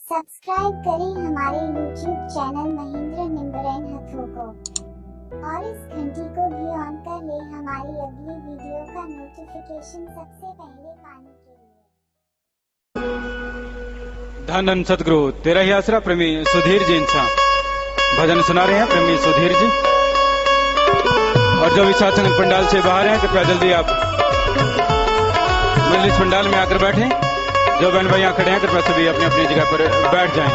Subscribe करें हमारे YouTube channel Mahendra निम्बरन हथों को और इस घंटी को भी ऑन कर ले हमारी अगली वीडियो का नोटिफिकेशन सबसे पहले पाने के लिए। धन सतगुरु तेरा ही आसरा प्रेमी सुधीर जी इंसा भजन सुना रहे हैं प्रेमी सुधीर जी। और जो भी साधन पंडाल से बाहर हैं कृपया जल्दी आप मंजिल पंडाल में आकर बैठें। जो बहन भाई यहाँ खड़े हैं कृपया सभी अपनी अपनी जगह पर बैठ जाएं।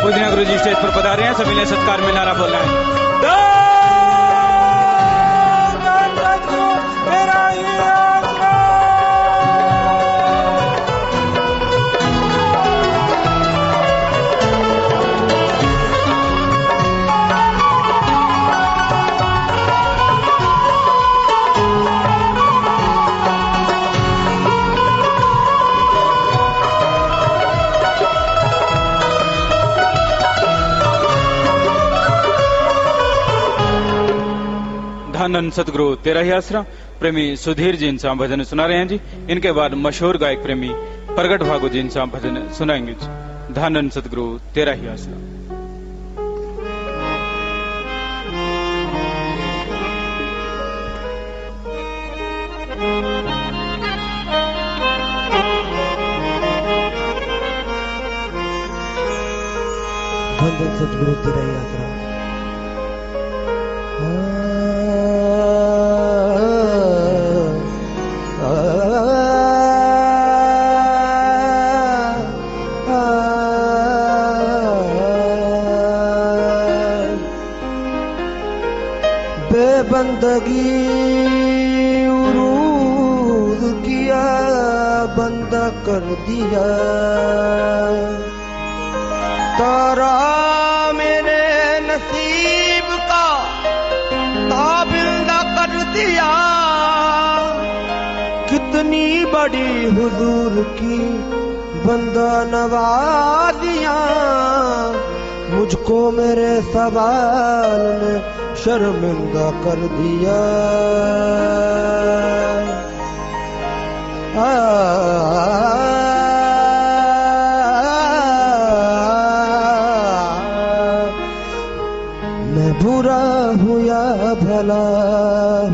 पूजनीय गुरु जी स्टेज पर पधारे हैं, सभी ने सत्कार में नारा बोलना है। धन सतगुरु तेरा ही आसरा प्रेमी सुधीर जी इंसा भजन सुना रहे हैं जी। इनके बाद मशहूर गायक प्रेमी प्रगट भागु जी इंसा भजन सुनाएंगे जी। धन सतगुरु तेरा ही आसरा। धन सतगुरु तेरा ही आसरा। बेबंदगी उरूद किया बंदा कर दिया तारा मेरे नसीब का ताबिंदा कर दिया। कितनी बड़ी हुजूर की बंदा नवाजियां मुझको मेरे सवाल ने शर्मिंदा कर दिया। मैं बुरा हूँ या भला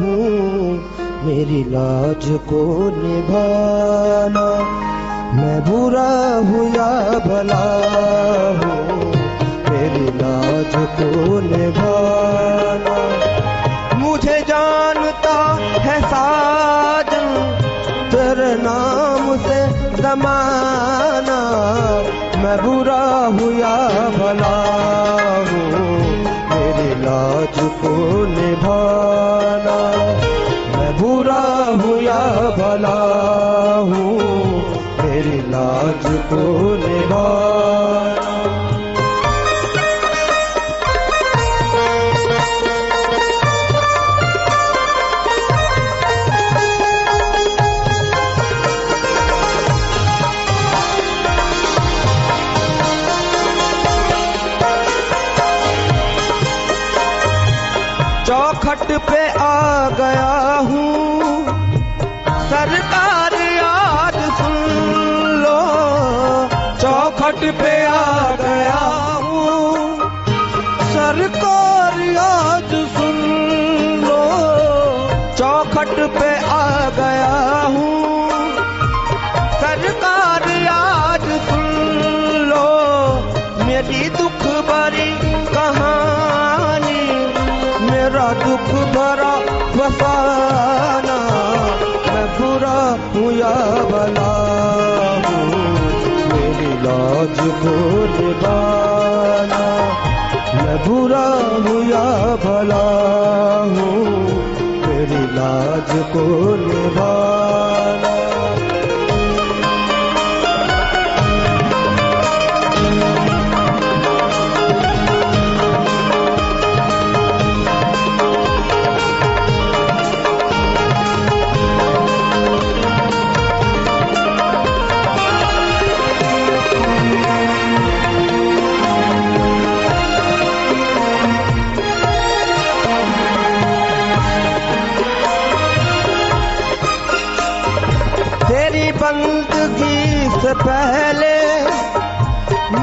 हूँ मेरी लाज को निभाना। मैं बुरा हूँ या भला हूँ मेरी लाज को निभाना। मुझे जानता है साजन तेरे नाम से ज़माना। मैं बुरा हूँ या भला हूँ मेरी लाज को निभाना। मैं बुरा हूँ या भला हूँ मेरी लाज को निभाना। चौखट पे आ गया हूँ सरकार आज सुन लो। चौखट पे आ गया हूँ सरकार आज सुन लो। चौखट पे आ गया हूँ सरकार आज सुन लो। मेरी दुख भरी कहानी मेरा दुख भरा फसाना। मैं बुरा हूँ या भला हूँ मेरी लाज को निभाना। मैं बुरा हूँ या भला हूँ मेरी लाज को निभाना। तेरी बंदगी से पहले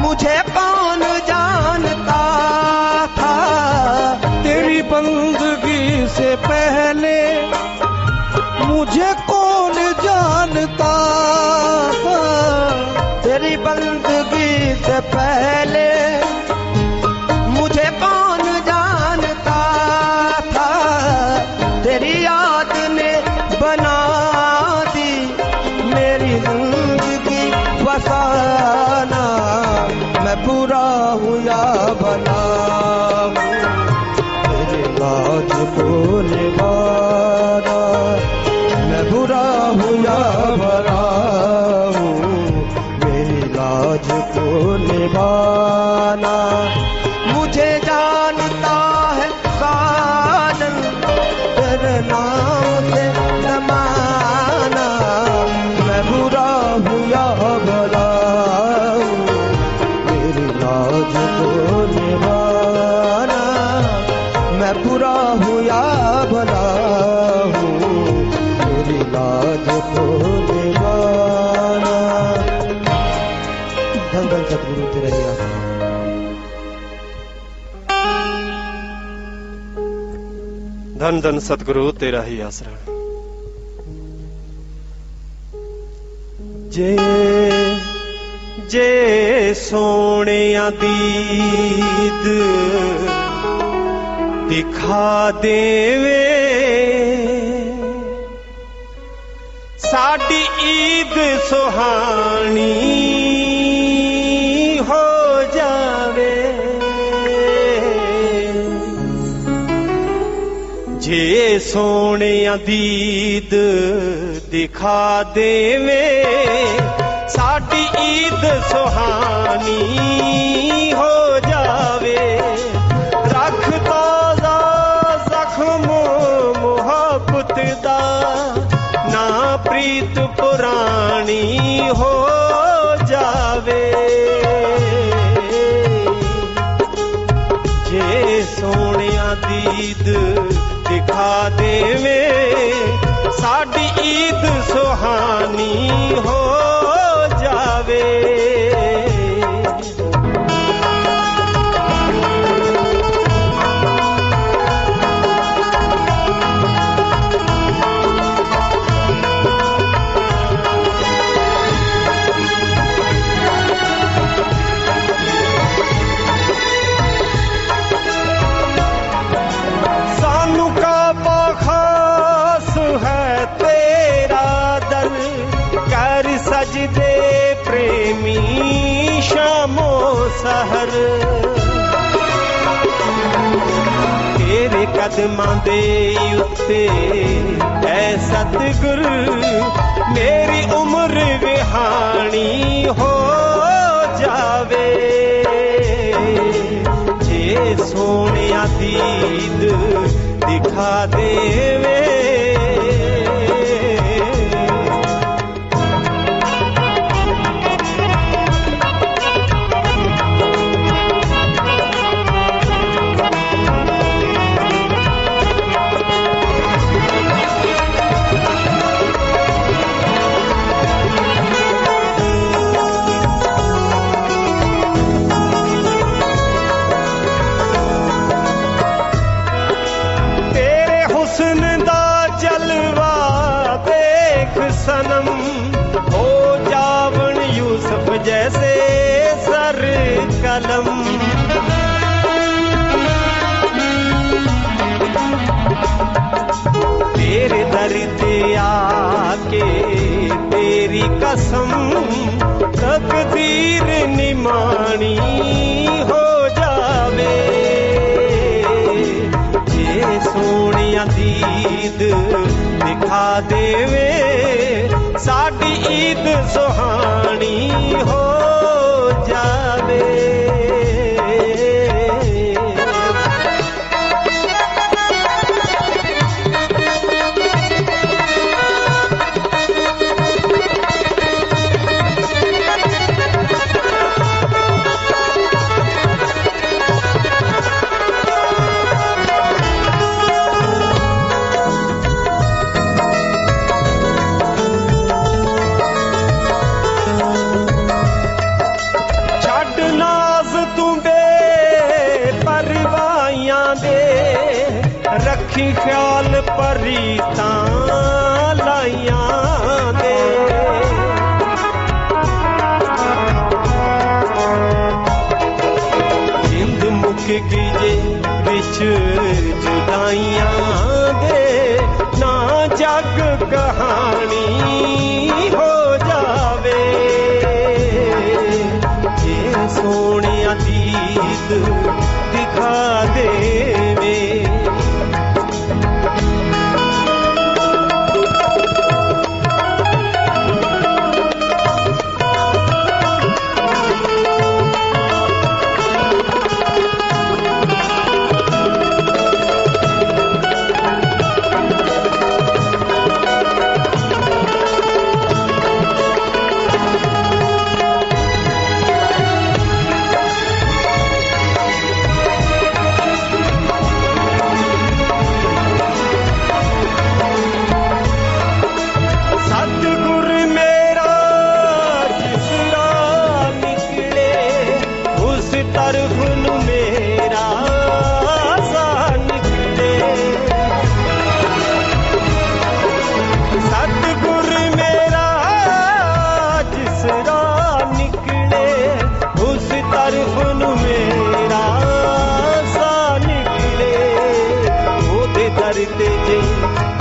मुझे कौन जानता था, तेरी बंदगी से पहले मुझे कौन जानता था, तेरी बंदगी से पहले मुझे कौन जानता था, तेरी याद ने बना दी मेरी जिंदगी फसाना, मैं बुरा हूँ या भला हूँ, तेरे लाज को निभाना, मैं बुरा हूँ या भला हूँ, मेरी लाज को निभाना। मुझे जानता है साजन तेरे नाम से जमाना, मैं बुरा हूँ या भला हूँ, मेरी लाज को निभाना, मैं बुरा हूँ या भला हूँ, मेरी लाज को निभाना। धन धन सतगुरु तेरा ही आसरा। धन धन सतगुरु तेरा ही आसरा। जे जे सोनिया दीद दिखा देवे, साडी ईद सुहानी हो जावे, जे सोनिया दीद दिखा देवे, साडी ईद सुहानी हो जावे, रख ताज़ा जख्म मुहब्बत दा, ना प्रीत पुरानी हो जावे, जे सोनिया दीद दिखा देवे, साडी ईद सुहानी हो जावे। सानू का बखास है तेरा दर, कर सजदे प्रेमी शामो सहर, तेरे कदमां दे उत्ते ऐ सतगुर, मेरी उम्र विहानी हो जावे, जे सोनिया दीद दिखा देवे। सनम हो जावन यूसुफ जैसे सर कलम, तेरे दर पे आके तेरी कसम, तकदीर निमानी हो जावे, जे सोनिया दीद दिखा देवे, साडी ईद सुहानी हो जावे। रखी ख्याल परीतां लाइयां दे जिंद मुक गई जे बिच जुदाइयां दे ना जग कहानी हो जावे ये सोने दीद दिखा देवे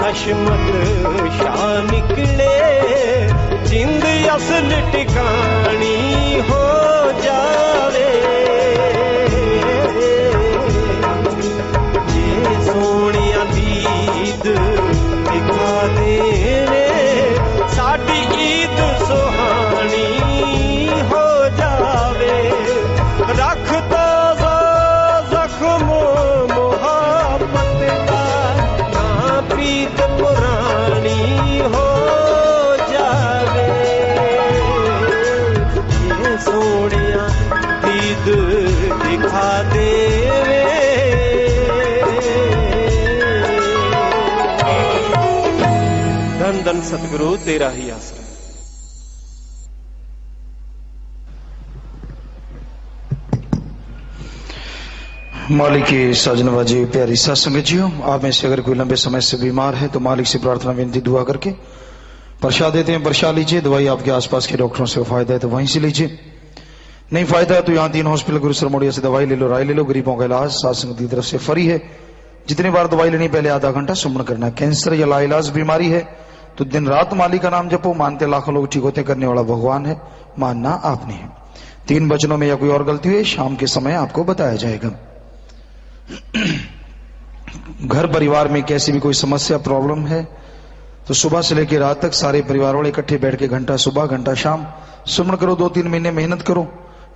हशमत शाह निकले जिंद असल टिकानी हो जावे ये सोनिया दीद दिखा देवे साडी ईद सुहानी हो जावे रख ताज़ा जख्मो मोहब्बत का ना प्रीत पुरानी हो जावे ये सोनिया दीद दिखा देवे धन धन सतगुरु तेरा ही आसरा। मालिक की साजनवाजी प्यारी सत्संग जियो, आप में से अगर कोई लंबे समय से बीमार है तो मालिक से प्रार्थना विनती दुआ करके पर्चा देते हैं, पर्चा लीजिए। दवाई आपके आसपास के डॉक्टरों से फायदा है तो वहीं से लीजिए, नहीं फायदा है तो यहाँ 3 हॉस्पिटल गुरु सरमोड़िया से दवाई ले लो, राय ले लो। गरीबों का इलाज सत्संग की तरफ से फ्री है। जितनी बार दवाई लेनी पहले आधा घंटा सुमन करना। कैंसर या लाइलाज बीमारी है तो दिन रात मालिक का नाम जपो। मानते लाखों लोग ठीक होते, करने वाला भगवान है, मानना आपने है। 3 वचनों में या कोई और गलती हुई शाम के समय आपको बताया जाएगा। घर परिवार में कैसी भी कोई समस्या प्रॉब्लम है तो सुबह से लेकर रात तक सारे परिवार वाले इकट्ठे बैठ के घंटा सुबह घंटा शाम सुमन करो। 2-3 महीने मेहनत करो,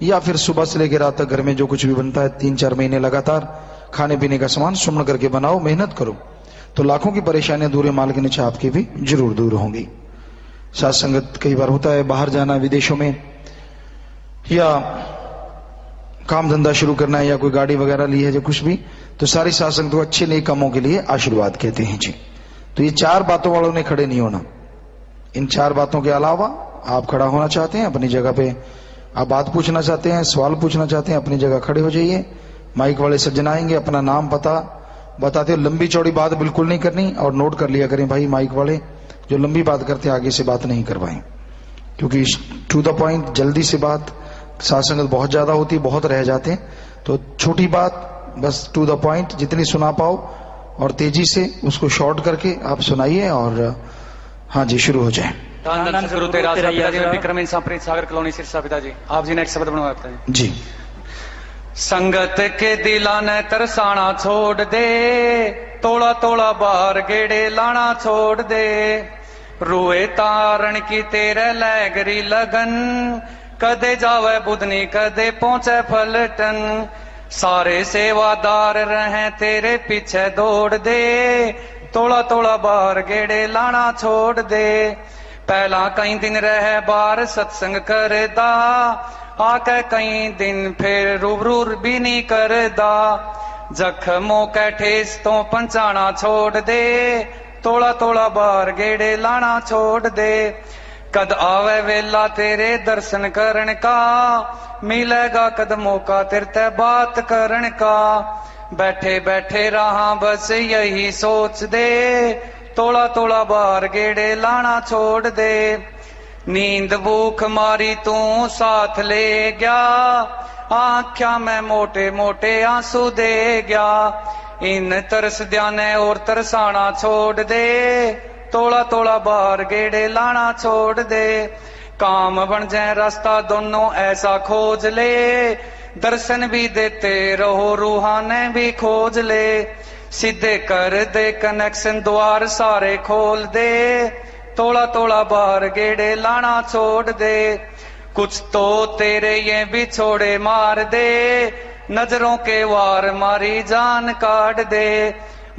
या फिर सुबह से लेकर रात तक घर में जो कुछ भी बनता है 3-4 महीने लगातार खाने पीने का सामान सुमन करके बनाओ, मेहनत करो तो लाखों की परेशानियां दूर माल के नीचे आपकी भी जरूर दूर होंगी। साथ संगत कई बार होता है बाहर जाना, विदेशों में, या काम धंधा शुरू करना है, या कोई गाड़ी वगैरह ली है जो कुछ भी, तो सारी साथ संगत को अच्छे नए कामों के लिए आशीर्वाद कहते हैं जी। तो ये 4 बातों वालों ने खड़े नहीं होना। इन 4 बातों के अलावा आप खड़ा होना चाहते हैं अपनी जगह पे, आप बात पूछना चाहते हैं, सवाल पूछना चाहते हैं, अपनी जगह खड़े हो जाइए। माइक वाले सज्जन आएंगे, अपना नाम पता बताते हो। लंबी चौड़ी बात बिल्कुल नहीं करनी, और नोट कर लिया करें भाई माइक वाले, जो लंबी बात करते हैं आगे से बात नहीं करवाएं, क्योंकि टू द पॉइंट जल्दी से बात साथ संगत बहुत ज्यादा होती, बहुत रह जाते हैं। तो छोटी बात बस टू द पॉइंट, जितनी सुना पाओ और तेजी से उसको शॉर्ट करके आप सुनाइए। और हाँ जी, शुरू हो जाए। गुरु तेरा विक्रम इंसान प्रीत सागर कॉलोनी सिरसा पिताजी, आप जी ने एक शब्द बनवाया पिताजी जी। संगत के दिला ने तरसाना छोड़ दे, तोड़ा तोड़ा बार गेड़े लाना छोड़ दे। रुए तारण की तेरे लैगरी लगन, कदे जावे बुधनी कदे पहुंचे फलटन। सारे सेवादार रहे तेरे पीछे दौड़ दे, तोड़ा तोड़ा बार गेड़े लाना छोड़ दे। पहला कई दिन रह बार सत्संग करदा, आके कई दिन फिर रूबरू भी नहीं करदा। जख्मों के ठेस तो पंचाना छोड़ दे, तोड़ा तोड़ा बार गेड़े लाना छोड़ दे। कद आवे वेला तेरे दर्शन करन का, मिलेगा कद मौका तेरे ते बात करन का। बैठे बैठे रहा बस यही सोच दे, तोड़ा तोड़ा बार गेड़े लाना छोड़ दे। नींद भूख मारी तू साथ ले गया, आँख्या में मोटे मोटे आंसू दे गया। इन तरस द्याने और तरसाना छोड़ दे, तोड़ा तोड़ा बार गेड़े लाना छोड़ दे। काम बन जाए रास्ता दोनों ऐसा खोज ले, दर्शन भी देते रहो रूहाने भी खोज ले। सीधे कर दे कनेक्शन द्वार सारे खोल दे, तोड़ा तोड़ा बार गेड़े लाना छोड़ दे। कुछ तो तेरे ये भी छोड़े मार दे, नजरों के वार मारी जान काट दे।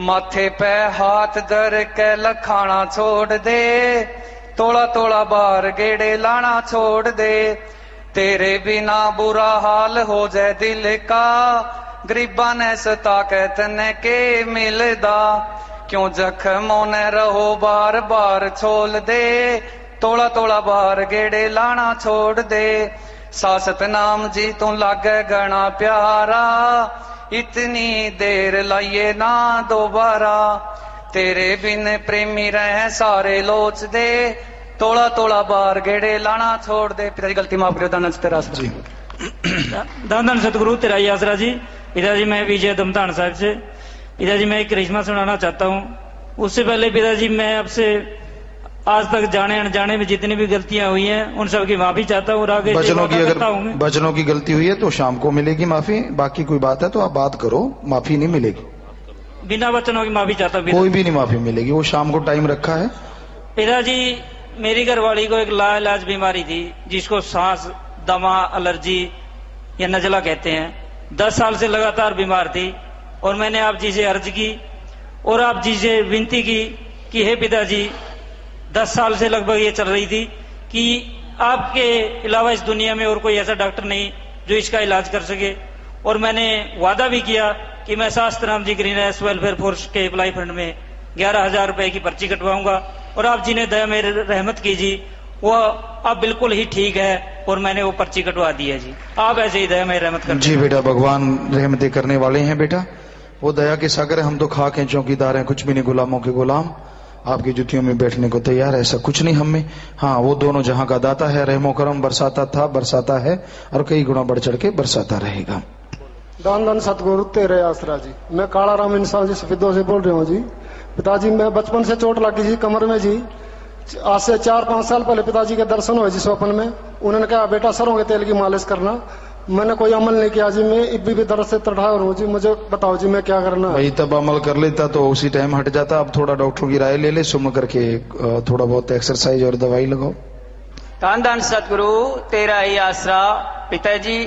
माथे पे हाथ धर के लखाना छोड़ दे, तोड़ा तोड़ा बार गेड़े लाना छोड़ दे। तेरे बिना बुरा हाल हो जाए दिल का, गरीबा ने सता के तने के मिलदा। क्यों जख्मों ने रहो बार बार छोल दे, तोड़ा तोड़ा बार गेड़े लाना छोड़ दे। सासत नाम जी तू लागे घना प्यारा, इतनी देर लाइए ना दोबारा। तेरे बिन प्रेमी रहे सारे लोच दे, तोड़ा तोड़ा बार गेड़े लाना छोड़ दे। पिताजी गलती माफ करो, दानंद तेरा आसरा जी। दानंद सतगुरु तेरा ही आसरा जी। पिताजी मैं विजय दमतान साहब से। पिताजी मैं एक करिश्मा सुनाना चाहता हूँ। उससे पहले पिताजी मैं आपसे आज तक जाने अनजाने में जितनी भी गलतियां हुई हैं उन सब की माफी चाहता हूँ। और आगे बचनों की गलती हुई है तो शाम को मिलेगी माफी, बाकी कोई बात है तो आप बात करो, माफी नहीं मिलेगी। बिना वचनों की माफी चाहता हूँ। कोई भी नहीं माफी मिलेगी, वो शाम को टाइम रखा है। पिताजी मेरी घरवाली को एक लाइलाज बीमारी थी जिसको सांस, दमा, एलर्जी या नजला कहते हैं। 10 साल से लगातार बीमार थी और मैंने आप जी से अर्ज की और आप जी से विनती की कि हे पिताजी 10 साल से लगभग ये चल रही थी कि आपके अलावा इस दुनिया में और कोई ऐसा डॉक्टर नहीं जो इसका इलाज कर सके। और मैंने वादा भी किया कि मैं शास्त्र Ram ji green S welfare force के अप्लाई फंड में 11,000 रुपए की पर्ची कटवाऊंगा। और आप जी ने दया में रहमत कीजिए, वो अब बिल्कुल ही ठीक है और मैंने वो पर्ची कटवा दी है जी। आप ऐसे ही दया में रहमत कर जी बेटा, भगवान रहमतें करने वाले हैं बेटा, वो दया के सागर है। हम तो खाक हैं, चौकीदार हैं, कुछ भी नहीं, गुलामों के गुलाम। आपकी जुतियों में बैठने को तैयार है, ऐसा कुछ नहीं हम में। हाँ, वो दोनों जहां का दाता है, रहमो करम बरसाता था, बरसाता है और कई गुना बढ़ चढ़ के बरसाता रहेगा। दान दान सतगुरु तेरे आसरा जी। मैं काला राम इंसान जी सफेदों से बोल रहा हूँ जी। पिताजी मैं बचपन से चोट लगी जी कमर में जी। आज से 4-5 साल पहले पिताजी के दर्शन हुए जी स्वप्न में। उन्होंने कहा बेटा सरों के तेल की मालिश करना। मैंने कोई अमल नहीं किया जी। मैं इब्बी भी दर्द से तड़फा हूँ जी। मुझे बताओ जी मैं क्या करना है। भाई तब अमल कर लेता तो उसी टाइम हट जाता। अब थोड़ा डॉक्टर की राय ले ले, सुन करके थोड़ा बहुत एक्सरसाइज और दवाई लगाओ। दान दान सतगुरु तेरा ही आसरा। पिताजी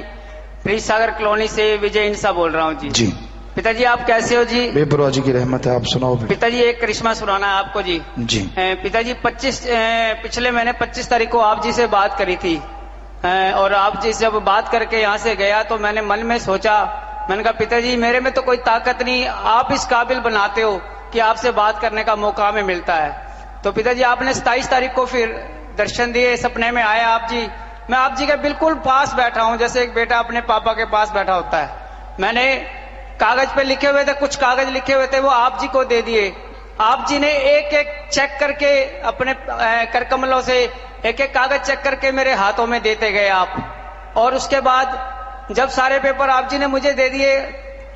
प्रीत सागर कॉलोनी से विजय इंसा बोल रहा हूँ जी। पिताजी आप कैसे हो जी? बेपरवाह जी की रहमत है, आप सुनाओ। पिताजी एक करिश्मा सुनाना है आपको जी। पिताजी पिछले महीने 25 तारीख को आप जी से बात करी थी और आप जी से जब बात करके यहाँ से गया तो मैंने मन में सोचा, मैंने कहा पिताजी मेरे में तो कोई ताकत नहीं, आप इस काबिल बनाते हो कि आपसे बात करने का मौका हमें मिलता है। तो पिताजी आपने 27 तारीख को फिर दर्शन दिए, सपने में आए आप जी। मैं आप जी के बिल्कुल पास बैठा हूँ, जैसे एक बेटा अपने पापा के पास बैठा होता है। मैंने कागज पे लिखे हुए थे, कुछ कागज लिखे हुए थे, वो आप जी को दे दिए। आप जी ने एक एक चेक करके अपने करकमलों से एक एक कागज चेक करके मेरे हाथों में देते गए आप। और उसके बाद जब सारे पेपर आप जी ने मुझे दे दिए,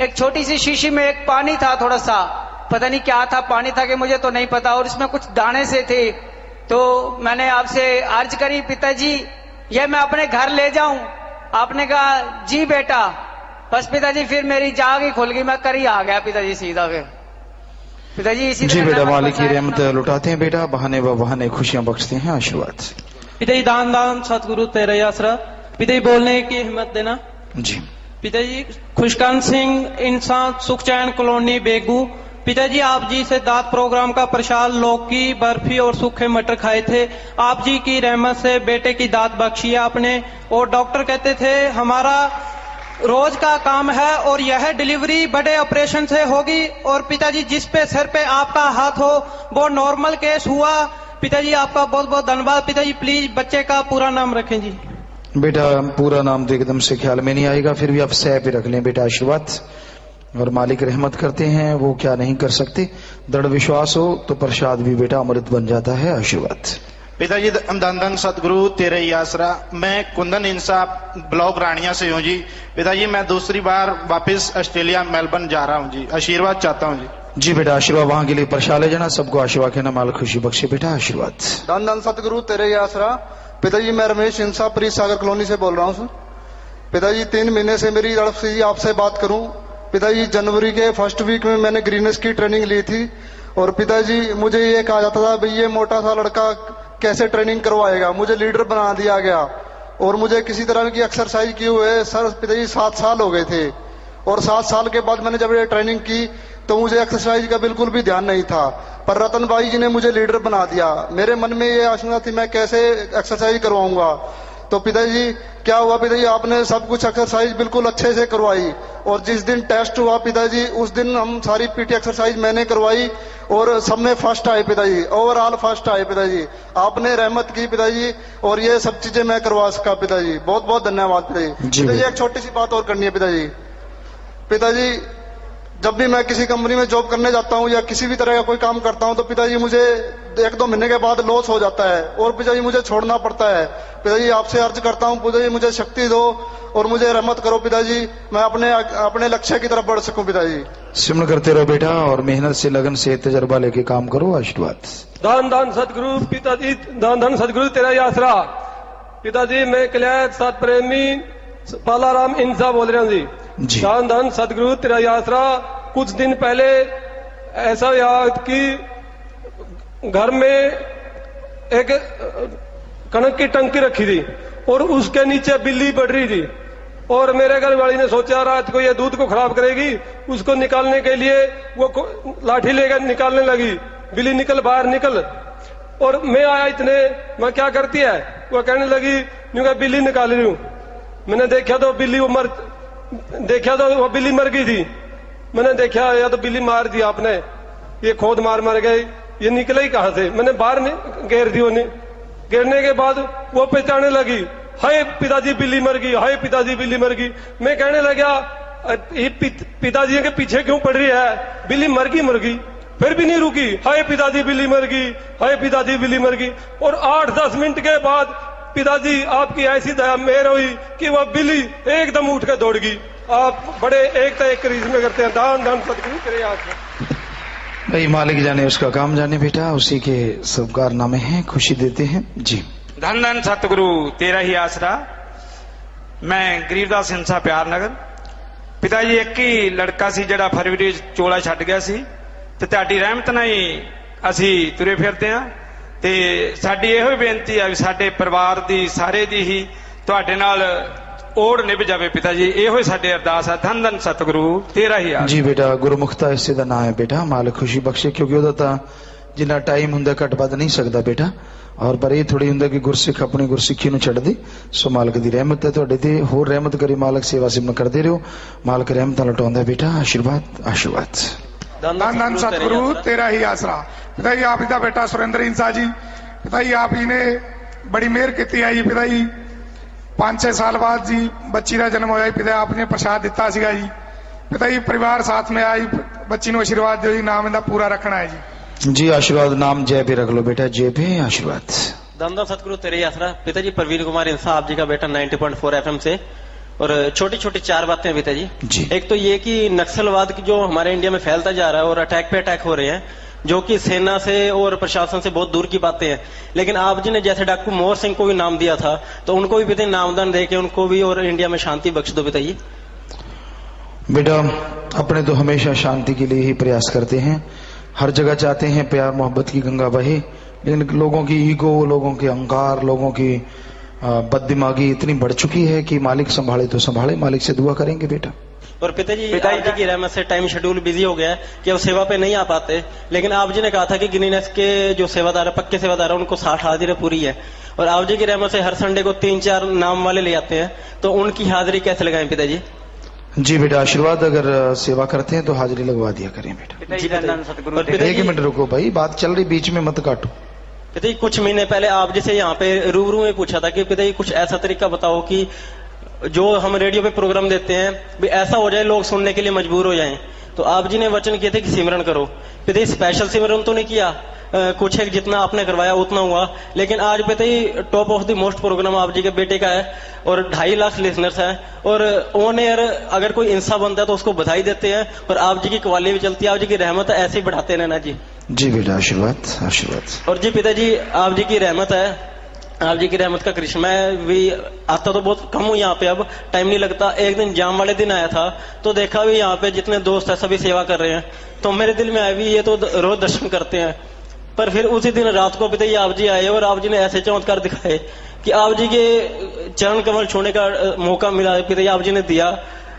एक छोटी सी शीशी में एक पानी था, थोड़ा सा पता नहीं क्या था, पानी था कि मुझे तो नहीं पता, और इसमें कुछ दाने से थे। तो मैंने आपसे अर्ज करी पिताजी ये मैं अपने घर ले जाऊं? आपने कहा जी बेटा। बस पिताजी फिर मेरी जाग ही खुल गई, मैं कर ही आ गया पिताजी सीधा। फिर पिताजी इसी जी बेटा मालिक की रहमत लुटाते हैं बेटा, बहाने व बहाने खुशियां बख्शते हैं, आशीर्वाद। पिताजी दान दान सतगुरु तेरा आसरा। पिताजी बोलने की हिम्मत देना जी। पिताजी खुशकान सिंह इंसान सुखचैन कॉलोनी बेगू। पिताजी आप जी से दात प्रोग्राम का प्रसाद, लौकी, बर्फी और सूखे मटर खाए थे। आप जी की रहमत से बेटे की दात बख्शी है आपने। और डॉक्टर कहते थे हमारा रोज का काम है और यह डिलीवरी बड़े ऑपरेशन से होगी। और पिताजी जिस पे सर पे आपका हाथ हो वो नॉर्मल केस हुआ। पिताजी आपका बहुत बहुत धन्यवाद। पिताजी प्लीज बच्चे का पूरा नाम रखें जी। बेटा पूरा नाम तो एकदम से ख्याल में नहीं आएगा, फिर भी आप सह पे रख लें बेटा, आशीर्वाद। और मालिक रहमत करते हैं, वो क्या नहीं कर सकते। दृढ़ विश्वास हो तो प्रसाद भी बेटा अमृत बन जाता है। आशीर्वाद। पिताजी धन धन सतगुरु तेरे ही आसरा। मैं कुंदन इंसाफ ब्लॉक रानिया से हूँ जी। पिताजी मैं दूसरी बार वापस ऑस्ट्रेलिया मेलबर्न जा रहा हूँ जी, आशीर्वाद चाहता हूँ जी। जी बेटा आशीर्वाद वहां के लिए प्रसाद ले जाना, सबको आशीर्वाद कहना, माल खुशी बख्शे बेटा। आशीर्वाद। धन धन सतगुरु तेरे ही आसरा। पिताजी मैं रमेश इंसाफ प्रीत सागर कॉलोनी से बोल रहा हूँ। पिताजी 3 महीने से मेरी तरफ से आपसे बात करूं। पिताजी जनवरी के फर्स्ट वीक में मैंने ग्रीनेस की ट्रेनिंग ली थी और पिताजी मुझे ये कहा जाता था भाई ये मोटा सा लड़का कैसे ट्रेनिंग करवाएगा, मुझे लीडर बना दिया गया और मुझे किसी तरह की एक्सरसाइज किए हुए सर पिताजी 7 साल हो गए थे। और 7 साल के बाद मैंने जब ये ट्रेनिंग की तो मुझे एक्सरसाइज का बिल्कुल भी ध्यान नहीं था, पर रतन भाई जी ने मुझे लीडर बना दिया। मेरे मन में ये आशंका थी मैं कैसे एक्सरसाइज करवाऊंगा, तो पिताजी क्या हुआ पिताजी आपने सब कुछ एक्सरसाइज बिल्कुल अच्छे से करवाई और जिस दिन टेस्ट हुआ पिताजी उस दिन हम सारी पीटी एक्सरसाइज मैंने करवाई और सब में फर्स्ट आए पिताजी, ओवरऑल फर्स्ट आए पिताजी। आपने रहमत की पिताजी और ये सब चीजें मैं करवा सका पिताजी, बहुत बहुत धन्यवाद पिताजी। पिताजी एक छोटी सी बात और करनी है पिताजी। पिताजी जब भी मैं किसी कंपनी में जॉब करने जाता हूँ या किसी भी तरह का कोई काम करता हूँ तो पिताजी मुझे 1-2 महीने के बाद लॉस हो जाता है और पिताजी मुझे छोड़ना पड़ता है। पिताजी आपसे अर्ज करता हूँ पिताजी मुझे शक्ति दो और मुझे रहमत करो पिताजी, मैं अपने लक्ष्य की तरफ बढ़ सकूं पिताजी। सिमरन करते रहो बेटा और मेहनत से लगन से तजर्बा लेके काम करो। आशीर्वाद। धन धन सतगुरु पिताजी, धन धन सतगुरु तेरा ही आसरा। पिताजी मैं कल्याण सत प्रेमी पालाराम इंसा बोल रहा हूँ जी। धन धन सतगुरु तेरा ही आसरा। कुछ दिन पहले ऐसा याद कि घर में एक कणक की टंकी रखी थी और उसके नीचे बिल्ली बढ़ रही थी और मेरे घर वाली ने सोचा रात को ये दूध को खराब करेगी, उसको निकालने के लिए वो लाठी लेकर निकालने लगी। बिल्ली निकल बाहर निकल, और मैं आया इतने मैं क्या करती है, वो कहने लगी यूं बिल्ली निकाल रही हूं। मैंने देखा तो वो बिल्ली मर गई थी। मैंने देखा या तो बिल्ली मार दी आपने, ये खोद मार गई, ये निकले ही कहां से। मैंने बाहर घेर दी, घेरने के बाद वो पहचाने लगी हाय पिताजी बिल्ली मर गई, हाय पिताजी बिल्ली मर गई। मैं कहने लगा ये पिताजी के पीछे क्यों पड़ रही है, बिल्ली मर गई, फिर भी नहीं रुकी, हाय पिताजी बिल्ली मर गई, हाय पिताजी बिल्ली मर गई। और 8-10 मिनट के बाद पिताजी आपकी ऐसी दया मेहर हुई कि वह बिल्ली एकदम उठ कर दौड़ गई। आप बड़े एक करिश्मे करते हैं। दान दान सतगुरु तेरे हाथ भाई मालिक जाने उसका काम जाने बेटा, उसी के सब कारनामे हैं, खुशी देते हैं जी। धन धन सतगुरु तेरा ही आसरा। मैं गरीबदास इंसा प्यार नगर। पिताजी एक ही लड़का सी ਜਿਹੜਾ ਫਰਵਰੀ ਚੋਲਾ ਛੱਡ ਗਿਆ ਸੀ ਤੇ ਤੁਹਾਡੀ ਰਹਿਮਤ ਨਾਲ ਹੀ ਅਸੀਂ ਤੁਰੇ ਫਿਰਦੇ ਆਂ ਤੇ ਸਾਡੀ ਇਹੋ ਹੀ ਬੇਨਤੀ ਆ ਵੀ ਸਾਡੇ ਪਰਿਵਾਰ ਦੀ ਸਾਰੇ ਦੀ ਹੀ ਤੁਹਾਡੇ ਨਾਲ ओढ़ निभ जावे पिताजी, ਇਹੋ ਹੀ ਸਾਡੇ ਅਰਦਾਸ ਹੈ। ਧੰਨ ਧੰਨ ਸਤਿਗੁਰੂ ਤੇਰਾ ਹੀ ਆ। जी बेटा गुरमुखता इसे दा ना है बेटा, मालिक खुशी बख्शे, क्योंकि ਉਹਦਾ ਤਾਂ ਜਿੰਨਾ ਟਾਈਮ ਹੁੰਦਾ ਘੱਟ ਵੱਧ ਨਹੀਂ ਸਕਦਾ ਬੇਟਾ। ਔਰ ਪਰ ਇਹ ਥੋੜੀ ਹੁੰਦਾ ਕਿ ਗੁਰਸਿੱਖ ਆਪਣੀ ਗੁਰਸਿੱਖੀ ਨੂੰ ਛੱਡ ਦੇ। ਸੋ ਮਾਲਕ ਦੀ ਰਹਿਮਤ ਹੈ ਤੁਹਾਡੇ ਤੇ, ਹੋਰ ਰਹਿਮਤ ਕਰੇ ਮਾਲਕ, ਸੇਵਾ ਸਿਮਰਨ ਕਰਦੇ ਰਹੋ, ਮਾਲਕ ਰਹਿਮਤਾਂ ਲਟਾਉਂਦਾ ਬੇਟਾ। ਆਸ਼ੀਰਵਾਦ ਆਸ਼ੀਰਵਾਦ। धन धन सतगुरु तेरा ही आसरा। पिताजी आप जी का बेटा सुरेंद्र इंसा जी, पिताजी आप जी ने बड़ी मेहर की है जी। पिताजी 5-6 साल बाद जी बच्ची का जन्म होया, पिता आपने प्रसाद दिता सीगा जी। पिताजी परिवार साथ में आई, बच्ची को आशीर्वाद दो जी, नाम इनका पूरा रखना है जी। जी आशीर्वाद, नाम जय भी रख लो बेटा, जय भी। आशीर्वाद। धन धन सतगुरु तेरे ही आसरा। पिताजी प्रवीण कुमार इंसा आप जी का बेटा 90.4 FM से। और छोटी छोटी 4 बातें हैं पिताजी जी। एक तो ये कि नक्सलवाद की जो हमारे इंडिया में फैलता जा रहा है और अटैक पे अटैक हो रहे हैं, जो कि सेना से और प्रशासन से बहुत दूर की बातें हैं। लेकिन आप जी ने जैसे डाकू मोहर सिंह को भी नाम दिया था, तो उनको भी पिताजी नामदान देके उनको भी और इंडिया में शांति बख्श दो पिताजी। बेटा अपने तो हमेशा शांति के लिए ही प्रयास करते हैं, हर जगह चाहते हैं प्यार मोहब्बत की गंगा बहे, लेकिन लोगों की ईगो, लोगों के अहंकार, लोगों की बददिमागी इतनी बढ़ चुकी है कि मालिक संभाले तो संभाले, मालिक से दुआ करेंगे बेटा। और पिताजी जी की रहमत से टाइम शेड्यूल बिजी हो गया है कि वो सेवा पे नहीं आ पाते, लेकिन आप जी ने कहा था कि गिनीनेस के जो सेवादार है, पक्के सेवादार है, उनको 60 हाजिरी पूरी है। और आप जी की रहमत से हर संडे को 3-4 नाम वाले ले आते हैं, तो उनकी हाजिरी कैसे लगाएं पिताजी? जी बेटा आशीर्वाद, अगर सेवा करते हैं तो हाजिरी लगवा दिया करें बेटा। एक मिनट रुको भाई, बात चल रही, बीच में मत काटो। पिताजी कुछ महीने पहले आप जैसे यहाँ पे रूबरू में पूछा था कि पिताजी कुछ ऐसा तरीका बताओ कि जो हम रेडियो पे प्रोग्राम देते हैं भी ऐसा हो जाए लोग सुनने के लिए मजबूर हो जाएं। तो आप जी ने वचन किए थे कि सिमरन करो। पिताजी स्पेशल सिमरन तो नहीं किया, कुछ एक जितना आपने करवाया उतना हुआ, लेकिन आज पिताजी top of the most program आप जी के बेटे का है और 2.5 लाख लिसनर्स हैं और ऑन एयर अगर कोई इंसान बनता है तो उसको बधाई देते हैं और आप जी की कवाली भी चलती है। आप जी की रहमत है, ऐसे ही बढ़ाते रहना जी। जी बेटा, आशीर्वाद आशीर्वाद। और जी पिताजी आप जी की रहमत है, आप जी की रहमत का कृष्ण। मैं भी आता तो बहुत कम हूँ यहाँ पे, अब टाइम नहीं लगता। एक दिन जाम वाले दिन आया था तो देखा भी यहाँ पे जितने दोस्त है सभी सेवा कर रहे हैं, तो मेरे दिल में आया भी ये तो रोज दर्शन करते हैं। पर फिर उसी दिन रात को पिताजी आप जी आए और आप जी ने ऐसे चमत्कार दिखाए कि आप जी के चरण कमल छूने का मौका मिला, पिताजी आप जी ने दिया।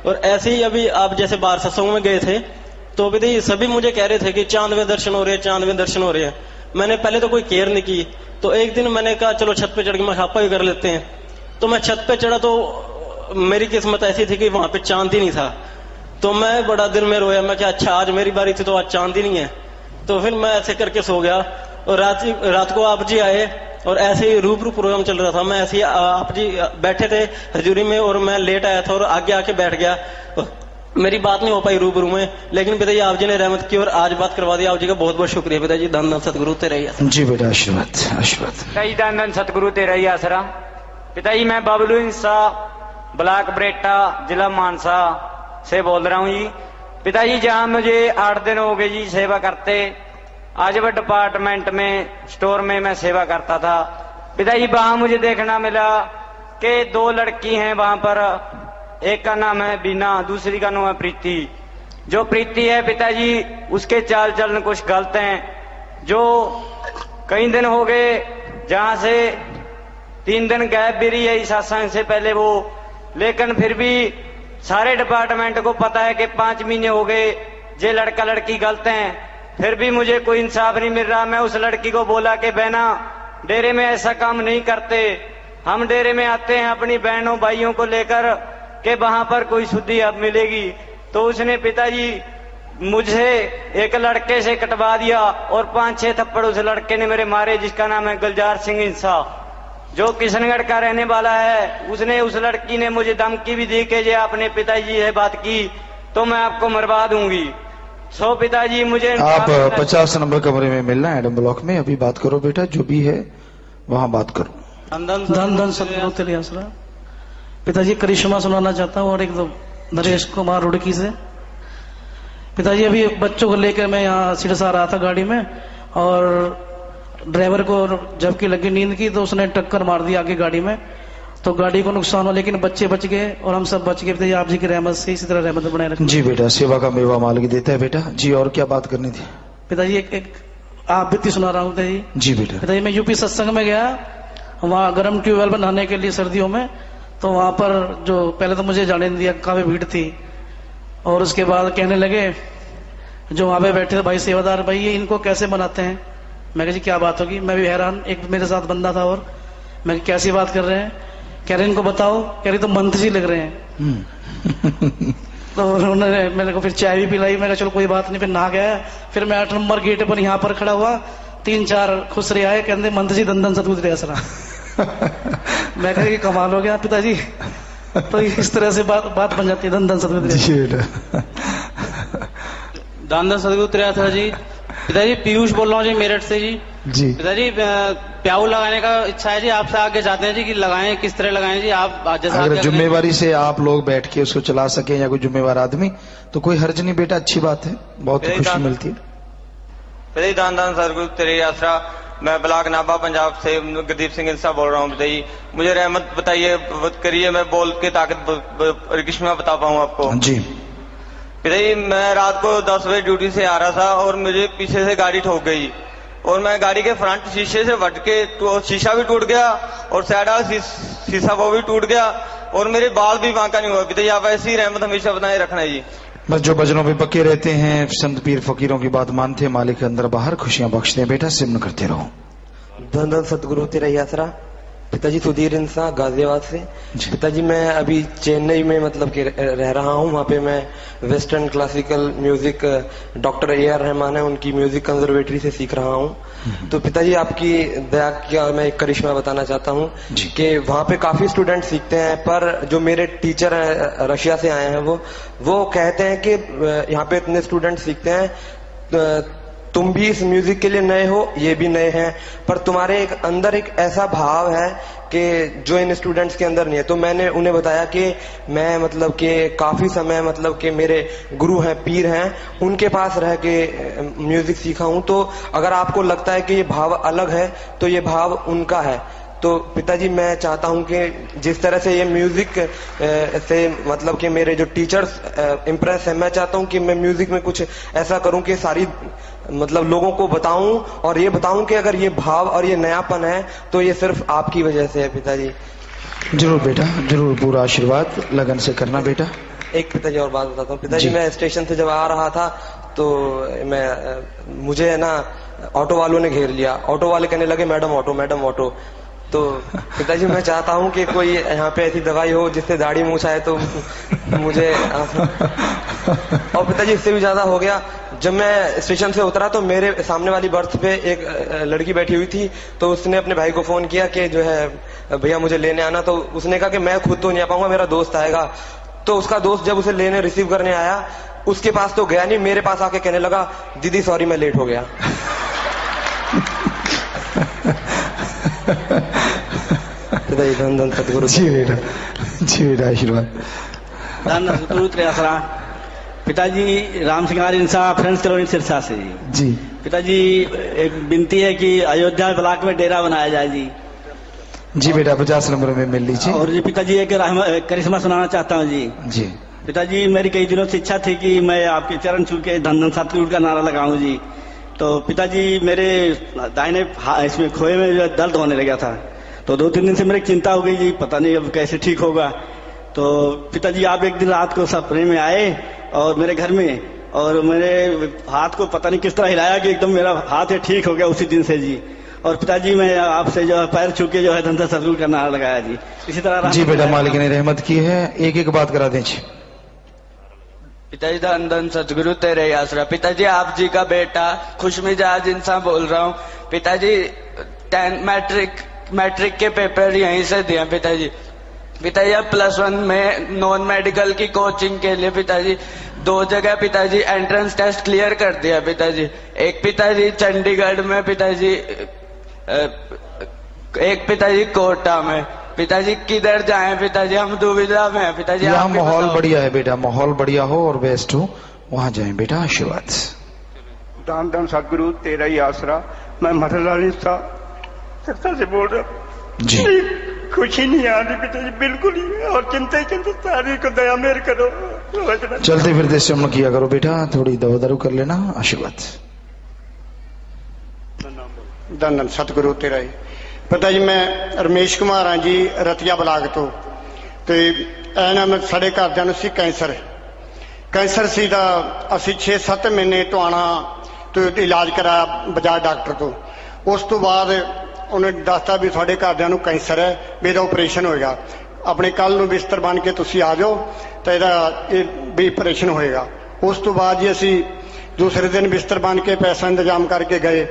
और ऐसे ही अभी आप जैसे बाहर सत्संग में गए थे तो पिताजी सभी मुझे कह रहे थे कि चांद में दर्शन हो रहे हैं, चांद में दर्शन हो रहे हैं। मैंने पहले तो कोई केयर नहीं की, तो एक दिन मैंने कहा चलो छत पे चढ़ के मखापा भी कर लेते हैं। तो मैं छत पे चढ़ा तो मेरी किस्मत ऐसी थी कि वहां पे चांद ही नहीं था। तो मैं बड़ा दिल में रोया, मैं क्या अच्छा आज मेरी बारी थी तो आज चांद ही नहीं है। तो फिर मैं ऐसे करके सो गया और रात को आप जी आए और ऐसे ही रूबरू प्रोग्राम चल रहा था। मैं ऐसे ही आप जी बैठे थे हजूरी में और मैं लेट आया था और आगे आके बैठ गया। मेरी बात नहीं हो पाई रूबरू में, लेकिन पिताजी आप जी ने रहमत की और आज बात करवा दी। आप जी का बहुत बहुत शुक्रिया पिताजी। धन धन सतगुरु तेरा ही आसरा। जी बेटा, आशीर्वाद आशीर्वाद। पिताजी धन धन सतगुरु तेरा ही आसरा। पिताजी मैं बबलू इंसा ब्लॉक बरेटा जिला मानसा से बोल रहा हूँ जी। पिताजी जहाँ मुझे 8 दिन हो गए जी सेवा करते, आज वह डिपार्टमेंट में स्टोर में मैं सेवा करता था। पिताजी वहां मुझे देखना मिला कि 2 लड़की हैं वहां पर, एक का नाम है बीना, दूसरी का नाम है प्रीति। जो प्रीति है पिताजी उसके चाल चलन कुछ गलत हैं। जो कई दिन हो गए जहां से 3 दिन गैप भी रही है इस सत्संग से पहले वो, लेकिन फिर भी सारे डिपार्टमेंट को पता है कि 5 महीने हो गए ये लड़का लड़की गलत हैं, फिर भी मुझे कोई इंसाफ नहीं मिल रहा। मैं उस लड़की को बोला कि बहना डेरे में ऐसा काम नहीं करते, हम डेरे में आते हैं अपनी बहनों भाइयों को लेकर कि वहां पर कोई शुद्धि अब मिलेगी। तो उसने पिताजी मुझे एक लड़के से कटवा दिया और 5-6 थप्पड़ उस लड़के ने मेरे मारे, जिसका नाम है गुलजार सिंह इंसा, जो किशनगढ़ का रहने वाला है। उसने उस लड़की ने मुझे धमकी भी दी कि ये आपने पिताजी से बात की तो मैं आपको मरवा दूंगी। सो पिताजी मुझे आप 50 नंबर कमरे में मिलना है एडम ब्लॉक में। अभी बात करो बेटा, जो भी है वहां बात करो। धन धन सतगुरु तेरे आसरा। पिताजी करिश्मा सुनाना चाहता हूँ और एक दो नरेश कुमार रुड़की से। पिताजी अभी बच्चों को लेकर मैं यहाँ सिरसा रहा था गाड़ी में और ड्राइवर को जबकि लगी नींद की तो उसने टक्कर मार दी आगे गाड़ी में, तो गाड़ी को नुकसान हुआ लेकिन बच्चे बच गए और हम सब बच गए। पिताजी आप जी की रहमत से इसी तरह रहमत बनाए रखें। जी बेटा, सेवा का मेवा मालिक देता है बेटा। जी और क्या बात करनी थी पिताजी? एक आप बीती सुना रहा हूँ पिताजी। जी बेटा। पिताजी मैं यूपी सत्संग में गया, वहाँ गर्म ट्यूबवेल पर नहाने के लिए सर्दियों में, तो वहां पर जो पहले तो मुझे जाने नहीं दिया, काफी भीड़ थी और उसके बाद कहने लगे जो वहां पे बैठे थे भाई सेवादार, भाई ये इनको कैसे बनाते हैं? मैं कहा जी क्या बात होगी? मैं भी हैरान। एक मेरे साथ बंदा था और मैं कैसी बात कर रहे हैं? कह रहे इनको बताओ। कह रही तो मंत्र जी लग रहे हैं। तो उन्होंने मेरे को फिर चाय भी पिलाई। मैं कहा चलो कोई बात नहीं। फिर नहा गया। फिर मैं 8 नंबर गेट पर यहाँ पर खड़ा हुआ, 3-4 खुसरे आए, कहते मंत्र जी धन सतगुरु तेरे आसरा। मैं कहा कि कमाल हो गया पिताजी। तो इस तरह से बात बन जाती है। धन धन सतगुरु धन धन सतगुरु तेरे आसरा जी। पिताजी पीयूष बोल रहा हूँ जी मेरठ से जी। जी पिताजी प्याऊ लगाने का इच्छा है जी, आपसे आगे चाहते हैं जी कि लगाएं, किस तरह लगाएं जी? आप जैसा अगर जिम्मेवारी से आप लोग बैठ के उसको चला सके या कोई जिम्मेवार आदमी तो कोई हर्ज नहीं बेटा, अच्छी बात है, बहुत खुशी मिलती है। पिताजी दान दान सतगुरु तेरे आसरा। मैं ब्लॉक नाभा पंजाब से गुरदीप सिंह इंसा बोल रहा हूँ। पिताजी मुझे रहमत बताइए, करिए, मैं बोल के ताकत रिश्मा बता पाऊँ आपको। जी पिताजी मैं रात को 10 बजे ड्यूटी से आ रहा था और मुझे पीछे से गाड़ी ठोक गई और मैं गाड़ी के फ्रंट शीशे से वट के तो शीशा भी टूट गया और साइड वाला शीशा वो भी टूट गया और मेरे बाल भी बांका नहीं हुआ। पिताजी आप ऐसी रहमत हमेशा बनाए रखना जी। बस जो भजनों पे पक्के रहते हैं, संत पीर फकीरों की बात मानते हैं, मालिक अंदर बाहर खुशियां बख्शते हैं। बेटा सिमरन करते रहो। धन धन सतगुरु तेरा ही आसरा। पिताजी सुधीर इंसा गाजियाबाद से। पिताजी मैं अभी चेन्नई में मतलब कि रह रहा हूँ। वहाँ पे मैं western classical music doctor A.R. Rahman है उनकी म्यूजिक कंजर्वेटरी से सीख रहा हूँ। तो पिताजी आपकी दया का मैं एक करिश्मा बताना चाहता हूँ कि वहाँ पे काफी स्टूडेंट सीखते हैं, पर जो मेरे टीचर हैं रशिया से आए हैं वो कहते हैं कि यहाँ पे इतने स्टूडेंट सीखते हैं, तुम भी इस म्यूजिक के लिए नए हो, ये भी नए हैं, पर तुम्हारे अंदर एक ऐसा भाव है कि जो इन स्टूडेंट्स के अंदर नहीं है। तो मैंने उन्हें बताया कि मैं मतलब कि काफी समय मतलब कि मेरे गुरु हैं, पीर हैं, उनके पास रह के म्यूजिक सीखा हूं। तो अगर आपको लगता है कि ये भाव अलग है तो ये भाव उनका है। तो पिताजी मैं चाहता हूं कि जिस तरह से ये म्यूजिक से मतलब कि मेरे जो टीचर्स इम्प्रेस है, मैं चाहता हूं कि मैं म्यूजिक में कुछ ऐसा करूं कि सारी मतलब लोगों को बताऊं और ये बताऊं कि अगर ये भाव और ये नयापन है तो ये सिर्फ आपकी वजह से है। पिताजी जरूर बेटा, जरूर, पूरा आशीर्वाद लगन से करना बेटा। एक पिताजी और बात बताता हूँ। पिताजी मैं स्टेशन से जब आ रहा था तो मुझे है ना ऑटो वालों ने घेर लिया। ऑटो वाले कहने लगे मैडम ऑटो, मैडम ऑटो। तो पिताजी मैं चाहता हूँ कि कोई यहाँ पे ऐसी दवाई हो जिससे दाढ़ी मूछ आए तो मुझे और पिताजी इससे भी ज्यादा हो गया। जब मैं स्टेशन से उतरा तो मेरे सामने वाली बर्थ पे एक लड़की बैठी हुई थी, तो उसने अपने भाई को फोन किया कि जो है भैया मुझे लेने आना। तो उसने कहा कि मैं खुद तो नहीं आ पाऊंगा, मेरा दोस्त आएगा। तो उसका दोस्त जब उसे लेने रिसीव करने आया, उसके पास तो गया नहीं, मेरे पास आके कहने लगा दीदी सॉरी मैं लेट हो गया। धन धन सतगुरु। जी बेटा, जी बेटा, आशीर्वाद। धन सतगुरु त्रियासरा। पिताजी राम सिंगार इंसा, फ्रेंड्स कॉलोनी सिरसा से जी। पिताजी एक विनती है कि अयोध्या ब्लॉक में डेरा बनाया जाए जी। जी बेटा 50 नंबर में मिल लीजिए। और जी पिताजी एक करिश्मा सुनाना चाहता हूँ जी। जी पिताजी मेरी कई दिनों से इच्छा थी कि मैं आपके चरण छू के धन धन सतगुरु का नारा लगाऊं जी। तो पिताजी मेरे दाहिने इसमें खोए में जो दर्द होने लगा था, तो 2-3 दिन से मेरी चिंता हो गई जी, पता नहीं अब कैसे ठीक होगा। तो पिताजी आप एक दिन रात को सपने में आए और मेरे घर में, और मेरे हाथ को पता नहीं किस तरह हिलाया कि एकदम मेरा हाथ है ठीक हो गया उसी दिन से जी। और पिताजी मैं आपसे जो है पैर छू के जो है धन धन सतगुरु का नारा लगाया जी। इसी तरह जी बेटा मालिक ने रहमत की है। एक एक बात करा दें जी। पिताजी धन धन सतगुरु तेरे आसरा। पिताजी आप जी का बेटा खुश मिजाज इंसान बोल रहा हूँ। पिताजी मैट्रिक के पेपर यहीं से दिए पिताजी। पिताजी अब +1 में नॉन मेडिकल की कोचिंग के लिए पिताजी 2 जगह पिताजी एंट्रेंस टेस्ट क्लियर कर दिया पिताजी। एक पिताजी चंडीगढ़ में पिताजी, एक पिताजी कोटा में। पिताजी किधर जाएं पिताजी, हम दुविधा में हैं पिताजी। यहाँ माहौल बढ़िया है बेटा, माहौल बढ़िया हो और बेस्ट हो, वहाँ जाएं बेटा। आशीर्वाद। दान दान सतगुरु तेरा ही आसरा। मैं मदनलाल सिरसा से बोल रहा हूँ जी। खुशी नहीं आ रही पिताजी बिल्कुल ही, और चिंता ही चिंता सारी को दया मेर करो। चलते फिरते श्रम किया करो बेटा, थोड़ी दवा दारू कर लेना। आशीर्वाद। धन धन सतगुरु तेरा ही। पिताजी मैं रमेश कुमार हाँ जी, रतिया ब्लाक तो साढ़े घरदियां नूं सी कैंसर सी दा असीं 6-7 महीने टोआना तो इलाज कराया बजाज डॉक्टर तो। उस तो बाद उन्हें दसता भी साढ़े घरदियां नूं कैंसर है, भी इहदा ऑपरेशन होएगा, अपने कल नूं बिस्तर बन के तुसीं आ जाओ तो इहदा भी ऑपरेशन होएगा। उस तो बाद जी असीं दूसरे दिन बिस्तर बन के पैसा इंतजाम करके गए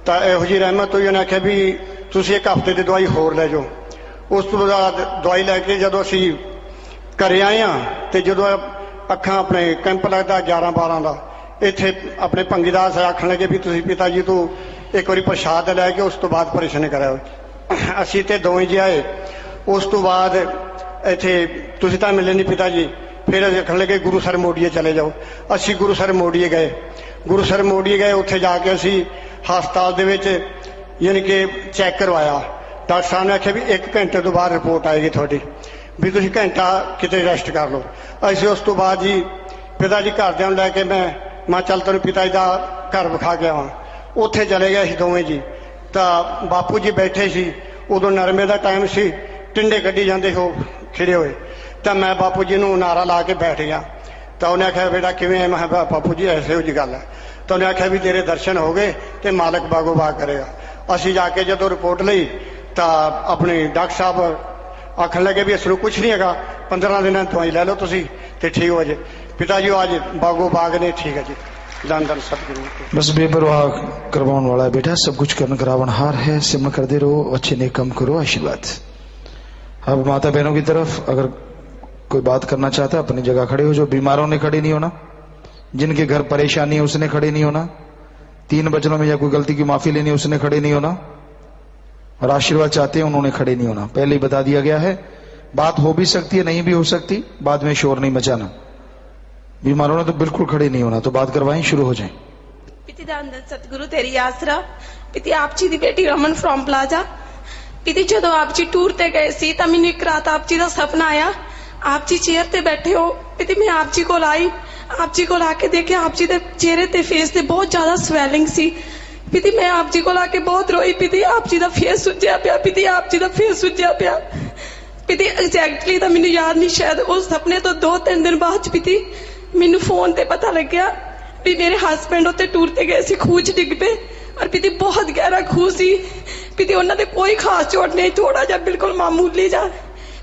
तो इहो जी रहमत हुई, उन्हें आख्या भी तुसीं 1 हफ्ते की दवाई होर लै जाओ। उस तो बाद दवाई लैके जदों असीं घरे आए हाँ तो जो अखा अपने कैंप लगता 11-12 का, इत्थे अपने भंगीदास आखन लगे भी तुसीं पिता जी तो एक बार प्रसाद लैके उस तो बाद ऑपरेशन कराओ। असीं ते दोवें जी आए। उस तो बाद इत्थे तुसीं तां मिले नहीं पिता जी, फिर असीं आखन लगे गुरुसर मोड़िए चले जाओ। असीं गुरुसर मोड़िए गए। गुरुसर मोड़िए गए, उत्थे जाके असीं हस्पताल दे विच यानी कि चैक करवाया। डॉक्टर साहब ने आख्या भी 1 घंटे तो बाद रिपोर्ट आएगी थोड़ी, भी तुसीं घंटा किते रेस्ट कर लो। असीं उस तो बाद जी पिता जी घरदियां नूं लैके मैं चल तैनूं पिता जी का घर विखा के आवां। उत्थे चले गए असीं दोवें जी। तो बापू जी बैठे सी, उदों नरमे का टाइम सी, टिंडे कड्ढी जांदे हो खिड़े हुए। तो मैं बापू जी नूं नारा ला के बैठ गया। तो उन्हें आख्या बेटा किवें है? मैं बापू जी ऐसे हो जी गल है। तो उन्हें आख्या भी तेरे दर्शन हो गए तो मालक बागो बाग करेगा। असीं जाके जो रिपोर्ट लई तो अपने डॉक्टर साहब आखन लगे भी इसमें कुछ नहीं है, 15 दिन दवाई लै लो तुसी ते ठीक हो जाए। पिता जी आज बागो बाग ने, ठीक है जी। धन धन सतगुरु। बस बेपरवाह करवाने वाला है बेटा, सब कुछ करने करावन हार है। सिमरण करते रहो, अच्छे नेक काम करो, आशीर्वाद। अब माता बहनों की तरफ अगर कोई बात करना चाहता है अपनी जगह खड़े हो। जो बीमारों ने खड़े नहीं होना, जिनके घर परेशानी है उसने खड़े नहीं होना, 3 वचनों में या कोई गलती की माफी लेनी है उसने खड़े नहीं होना, और आशीर्वाद चाहते हैं उन्होंने खड़े नहीं होना। पहले ही बता दिया गया है, बात हो भी सकती है नहीं भी हो सकती, बाद में शोर नहीं मचाना। बीमारों ने तो बिल्कुल खड़े नहीं होना। तो बात करवाएं, शुरू हो जाए। पिति धन धन सतगुरु तेरी आसरा। पिति आप जी दी बेटी रमन फ्रॉम प्लाजा। पिति जो आप जी टूर ते गए सी तो मैंने एक रात आप जी का सपना आया, आप जी चेयर ते बैठे हो। पिति मैं आप जी को आई, आप जी को लाके देखे आप जी दे चेहरे ते फेस ते बहुत ज्यादा स्वेलिंग सी। पिति मैं आप जी को लाके बहुत रोई। पिति आप जी का फेस सुजया पिया, पिति आप जी का फेस सुजया पिया। पिति एग्जैक्टली तो मैंने याद नहीं, शायद उस सपने तो 2-3 दिन बाद पिति मैनू फोन ते पता लग गया भी मेरे हसबैंड उत्ते टूर ते गए सी, खूह च डिग पे, और पिति बहुत गहरा खूह सी। पिति उन्होंने कोई खास चोट नहीं, थोड़ा जा बिल्कुल मामूली जा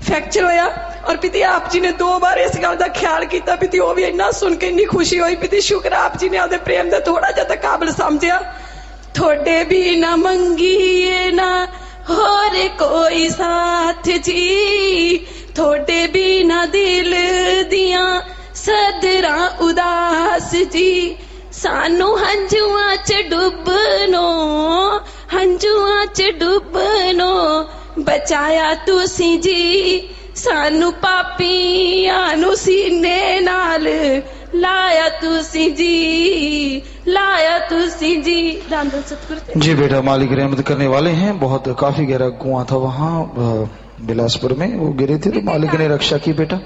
फ्रैक्चर होया। और पिति आप जी ने 2 बार इस गल का ख्याल किया। पिति वो भी इन्ना सुन के इन्नी खुशी हुई। पिति शुक्र आप जी ने आपके प्रेम का थोड़ा जा काबिल समझिया। थोड़े भी ना मंगी ना होर कोई साथ जी, थोड़े भी ना दिल दिया सदरा उदास जी, सानू हंजुआ च डुबनो, हंजुआ च डुबनो बचाया तुसी जी, सानू पापियां नू सीने नाल लाया तुसी जी, लाया तुसी जी। सतगुरु जी बेटा, मालिक रहमत करने वाले हैं। बहुत काफी गहरा कुआं था वहां बिलासपुर में, वो गिरे थे तो मालिक ने रक्षा की बेटा।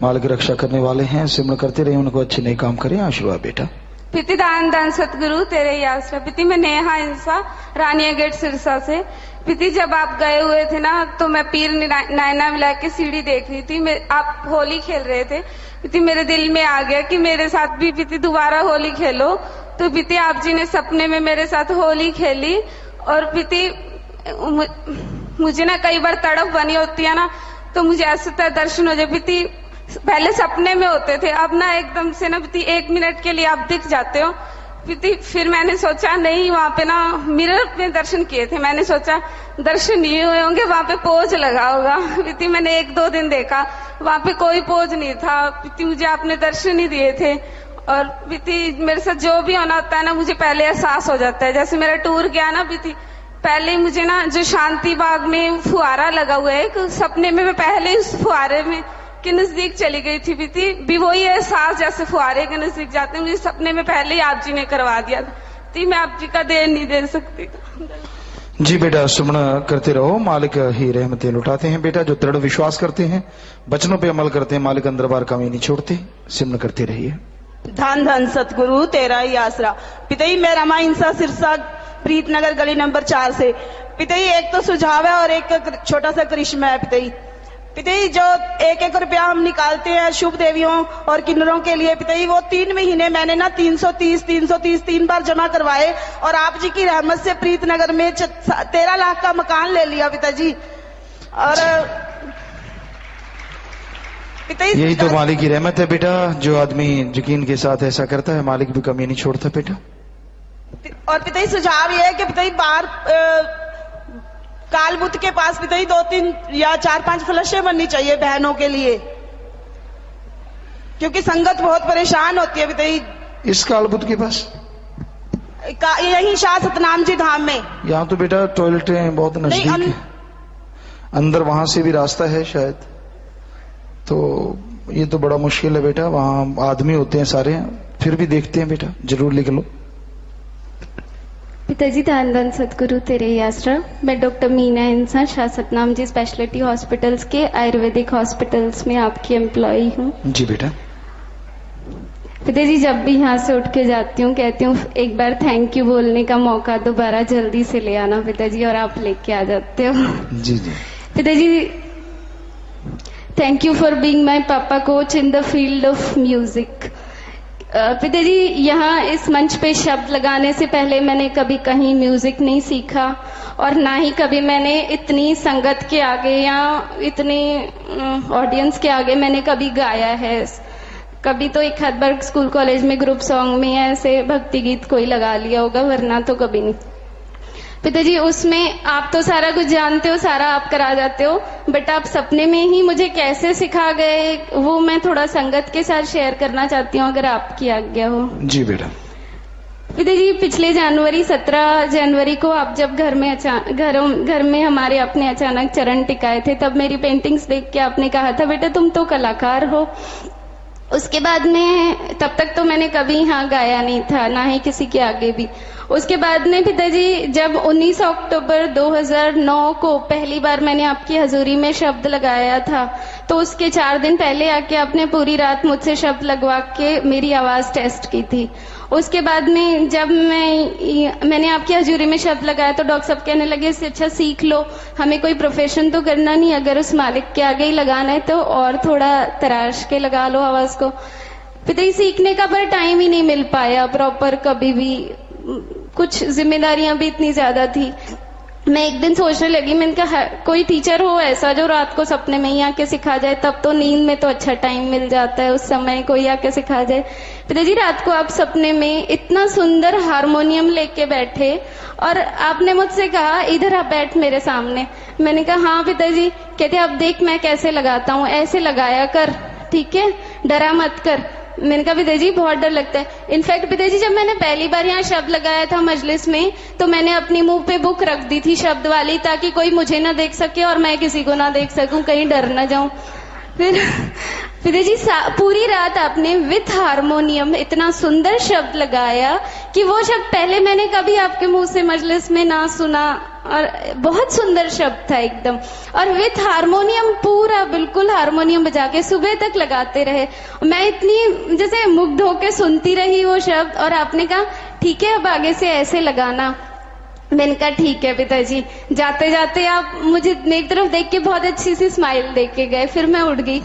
मालिक रक्षा करने वाले हैं, सिमरण करते रहे, उनको अच्छे नए काम करें, आशीर्वाद बेटा। पिति दान दान सतगुरु तेरे ही आसरा। पिति मैं नेहा इंसा, रानिया गेट सिरसा से। पिति जब आप गए हुए थे ना तो मैं पीर नैना मिला के सीढ़ी देख रही थी, आप होली खेल रहे थे। पिति मेरे दिल में आ गया कि मेरे साथ भी पिति दोबारा होली खेलो। तो पिति आप जी ने सपने में मेरे साथ होली खेली। और पिति मुझे ना कई बार तड़प बनी होती है ना, तो मुझे ऐसे दर्शन हो जाए। पिति पहले सपने में होते थे, अब ना एकदम से ना पिति 1 मिनट के लिए आप दिख जाते हो। पिति फिर मैंने सोचा नहीं, वहां पे ना मिरर में दर्शन किए थे, मैंने सोचा दर्शन नहीं हुए होंगे, वहां पे पोज लगा होगा। पिति मैंने 1-2 दिन देखा, वहां पे कोई पोज नहीं था। पिति मुझे आपने दर्शन ही दिए थे। और पिति मेरे साथ जो भी होना होता है ना, मुझे पहले एहसास हो जाता है। जैसे मेरा टूर गया ना पिति, पहले ही मुझे ना जो शांति बाग में फुहारा लगा हुआ है, एक सपने में मैं पहले ही उस फुहारे में के नजदीक चली गई थी। पिति भी वही एहसास जैसे फुहारे के नजदीक जाते हैं, मुझे सपने में पहले ही आप जी ने करवा दिया था। तो मैं आप जी का देन नहीं दे सकती। जी बेटा, सुमरण करते रहो, मालिक ही रहमतें लुटाते हैं बेटा। जो दृढ़ विश्वास करते हैं, वचनों पे अमल करते हैं, मालिक अंदर बार कमी नहीं छोड़ते। सिमरण करते रहिए। धन धन सतगुरु तेरा ही आसरा। पिताजी मैं रमा इंसा सिरसा प्रीत नगर गली नंबर 4 से। पिताजी एक तो सुझाव है और एक छोटा सा करिश्मा है। पिताजी जो 1-1 रुपया हम निकालते हैं शुभ देवियों और किन्नरों के लिए, पिताजी वो 3 महीने मैंने ना 330 3 बार जमा करवाए, और आप जी की रहमत से प्रीत नगर में 13 लाख का मकान ले लिया पिताजी। और यही तो मालिक की रहमत है बेटा। जो आदमी यकीन के साथ ऐसा करता है, मालिक भी कमी नहीं छोड़ता बेटा। और पिताजी सुझाव ये है कि पिताजी बाहर काल बुद्ध के पास पिताजी 2-3 या 4-5 फ्लशें बननी चाहिए बहनों के लिए, क्योंकि संगत बहुत परेशान होती है पिताजी। इस काल बुद्ध के पास यही शाह सतनाम जी धाम में। यहाँ तो बेटा टॉयलेटें बहुत नजदीक है, अंदर वहां से भी रास्ता है शायद, तो ये तो बड़ा मुश्किल है बेटा। वहां आदमी होते हैं सारे, फिर भी देखते हैं बेटा, जरूर लिख लो। पिताजी धन धन सतगुरु तेरे ही आसरा। मैं डॉक्टर मीना इंसान शाह सतनाम जी स्पेशलिटी हॉस्पिटल्स के आयुर्वेदिक हॉस्पिटल्स में आपकी एम्प्लॉई हूँ। जी बेटा। पिताजी जब भी यहाँ से उठ के जाती हूँ कहती हूँ एक बार थैंक यू बोलने का मौका दोबारा जल्दी से ले आना पिताजी, और आप लेके आ जाते हो। जी जी पिताजी, thank you for being my papa coach in the field of music. पिताजी यहाँ इस मंच पे शब्द लगाने से पहले मैंने कभी कहीं म्यूजिक नहीं सीखा और ना ही कभी मैंने इतनी संगत के आगे या इतने ऑडियंस के आगे मैंने कभी गाया है। कभी तो एक आध बार स्कूल कॉलेज में ग्रुप सॉन्ग में ऐसे भक्ति गीत कोई लगा लिया होगा, वरना तो कभी नहीं। पिताजी उसमें आप तो सारा कुछ जानते हो, सारा आप करा जाते हो, बट आप सपने में ही मुझे कैसे सिखा गए वो मैं थोड़ा संगत के साथ शेयर करना चाहती हूँ, अगर आपकी आज्ञा हो। जी बेटा। पिताजी पिछले 17 जनवरी को आप जब घर में हमारे अपने अचानक चरण टिकाए थे, तब मेरी पेंटिंग्स देख के आपने कहा था बेटा तुम तो कलाकार हो। उसके बाद में तब तक तो मैंने कभी यहाँ गाया नहीं था, ना ही किसी के आगे भी। उसके बाद में पिताजी जब 19 अक्टूबर 2009 को पहली बार मैंने आपकी हजूरी में शब्द लगाया था, तो उसके 4 दिन पहले आके आपने पूरी रात मुझसे शब्द लगवा के मेरी आवाज टेस्ट की थी। उसके बाद में जब मैंने आपकी हजूरी में शब्द लगाया तो डॉक्टर साहब कहने लगे इससे अच्छा सीख लो, हमें कोई प्रोफेशन तो करना नहीं, अगर उस मालिक के आगे ही लगाना है तो और थोड़ा तराश के लगा लो आवाज को। पिताजी सीखने का पर टाइम ही नहीं मिल पाया प्रॉपर, कभी भी कुछ जिम्मेदारियां भी इतनी ज्यादा थी। मैं एक दिन सोचने लगी, मैंने कहा कोई टीचर हो ऐसा जो रात को सपने में ही आके सिखा जाए, तब तो नींद में तो अच्छा टाइम मिल जाता है, उस समय कोई आके सिखा जाए। पिताजी रात को आप सपने में इतना सुंदर हारमोनियम लेके बैठे और आपने मुझसे कहा इधर आप बैठ मेरे सामने। मैंने कहा हाँ पिताजी। कहते अब देख मैं कैसे लगाता हूँ, ऐसे लगाया कर, ठीक है, डरा मत कर। मैंने कहा पिताजी बहुत डर लगता है। इनफैक्ट पिताजी जब मैंने पहली बार यहाँ शब्द लगाया था मजलिस में, तो मैंने अपनी मुंह पे बुक रख दी थी शब्द वाली, ताकि कोई मुझे ना देख सके और मैं किसी को ना देख सकूं, कहीं डर ना जाऊं। फिर पिताजी पूरी रात आपने विथ हारमोनियम इतना सुंदर शब्द लगाया कि वो शब्द पहले मैंने कभी आपके मुंह से मजलिस में ना सुना, और बहुत सुंदर शब्द था एकदम। और विथ हारमोनियम पूरा बिल्कुल हारमोनियम बजा के सुबह तक लगाते रहे। मैं इतनी जैसे मुग्ध होके सुनती रही वो शब्द, और आपने कहा ठीक है अब आगे से ऐसे लगाना। मैंने कहा ठीक है पिताजी। जाते जाते आप मुझे मेरी तरफ देख के बहुत अच्छी सी स्माइल दे के गए, फिर मैं उठ गई।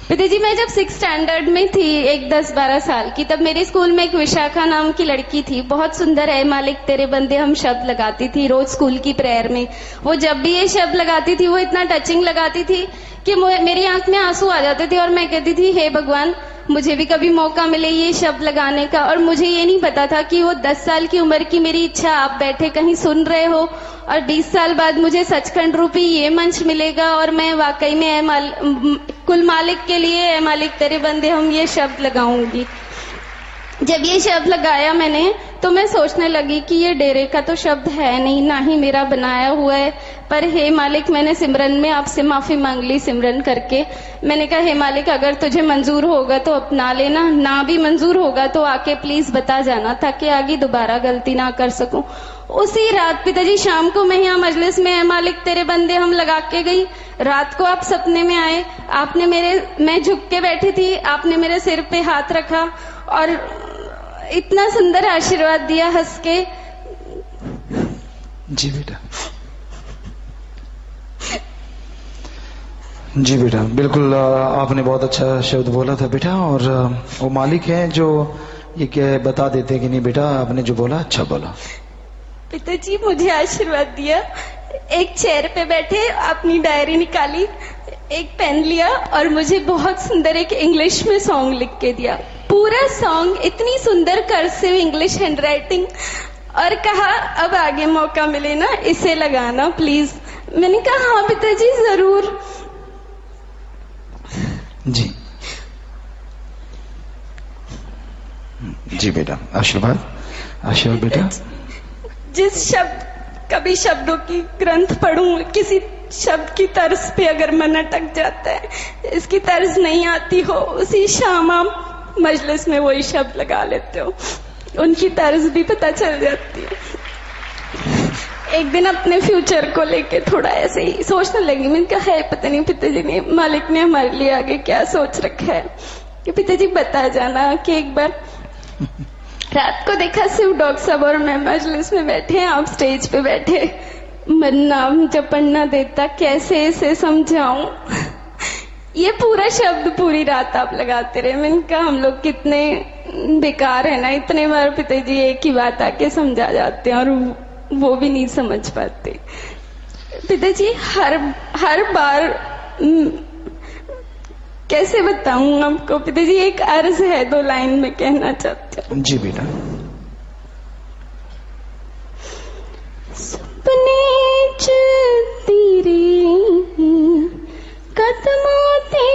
पिताजी मैं जब 6th स्टैंडर्ड में थी, एक 10-12 साल की, तब मेरे स्कूल में एक विशाखा नाम की लड़की थी, बहुत सुंदर है मालिक तेरे बंदे हम शब्द लगाती थी रोज स्कूल की प्रेयर में। वो जब भी ये शब्द लगाती थी वो इतना टचिंग लगाती थी कि मेरी आंख में आंसू आ जाते थे, और मैं कहती थी हे भगवान मुझे भी कभी मौका मिले ये शब्द लगाने का। और मुझे ये नहीं पता था कि वो 10 साल की उम्र की मेरी इच्छा आप बैठे कहीं सुन रहे हो, और 20 साल बाद मुझे सचखंड रूपी ये मंच मिलेगा, और मैं वाकई में कुल मालिक के लिए ए मालिक तेरे बंदे हम ये शब्द लगाऊंगी। जब ये शब्द लगाया मैंने, तो मैं सोचने लगी कि ये डेरे का तो शब्द है नहीं, ना ही मेरा बनाया हुआ है, पर हे मालिक मैंने सिमरन में आपसे माफी मांग ली सिमरन करके। मैंने कहा हे मालिक अगर तुझे मंजूर होगा तो अपना लेना, ना भी मंजूर होगा तो आके प्लीज बता जाना, ताकि आगे दोबारा गलती ना कर सकूं। उसी रात पिताजी शाम को मैं यहाँ मजलिस में ए मालिक तेरे बंदे हम लगा के गई। रात को आप सपने में आए, आपने मैं झुक के बैठी थी, आपने मेरे सिर पे हाथ रखा और इतना सुंदर आशीर्वाद दिया हंस के। जी बेटा, जी बेटा, बिल्कुल आपने बहुत अच्छा शब्द बोला था बेटा, और वो मालिक हैं जो ये क्या बता देते कि नहीं बेटा आपने जो बोला अच्छा बोला। पिताजी मुझे आशीर्वाद दिया, एक चेयर पे बैठे अपनी डायरी निकाली, एक पेन लिया और मुझे बहुत सुंदर एक इंग्लिश में सॉन्ग लिख के दिया। पूरा सॉन्ग इतनी सुंदर कर्सिव इंग्लिश हैंडराइटिंग, और कहा अब आगे मौका मिले ना इसे लगाना प्लीज। मैंने कहा हाँ पिताजी जरूर। जी जी बेटा, आशीर्वाद आशीर्वाद बेटा। जिस शब्द कभी शब्दों की ग्रंथ पढ़ूं, किसी शब्द की तर्ज पे अगर मन अटक जाता है, इसकी तर्ज नहीं आती हो, उसी शाम आप मजलिस में वही शब्द लगा लेते हो, उनकी तर्ज भी पता चल जाती है। एक दिन अपने फ्यूचर को लेके थोड़ा ऐसे ही सोचने लगी, मैंने कहा है पता नहीं पिताजी ने मालिक ने हमारे लिए आगे क्या सोच रखा है, कि पिताजी बता जाना। कि एक बार रात को देखा सिर्फ डॉक्टर साहब और मैं मजलिस में बैठे हैं, आप स्टेज पे बैठे, मन नाम जपन ना देता, कैसे इसे समझाऊं। ये पूरा शब्द पूरी रात आप लगाते रहे। मैंने कहा हम लोग कितने बेकार है ना, इतने बार पिताजी एक ही बात आके समझा जाते हैं और वो भी नहीं समझ पाते। पिताजी हर बार कैसे बताऊं आपको पिताजी, एक अर्ज है 2 लाइन में कहना चाहते हैं। जी बेटा। सपने तेरे कदमों ते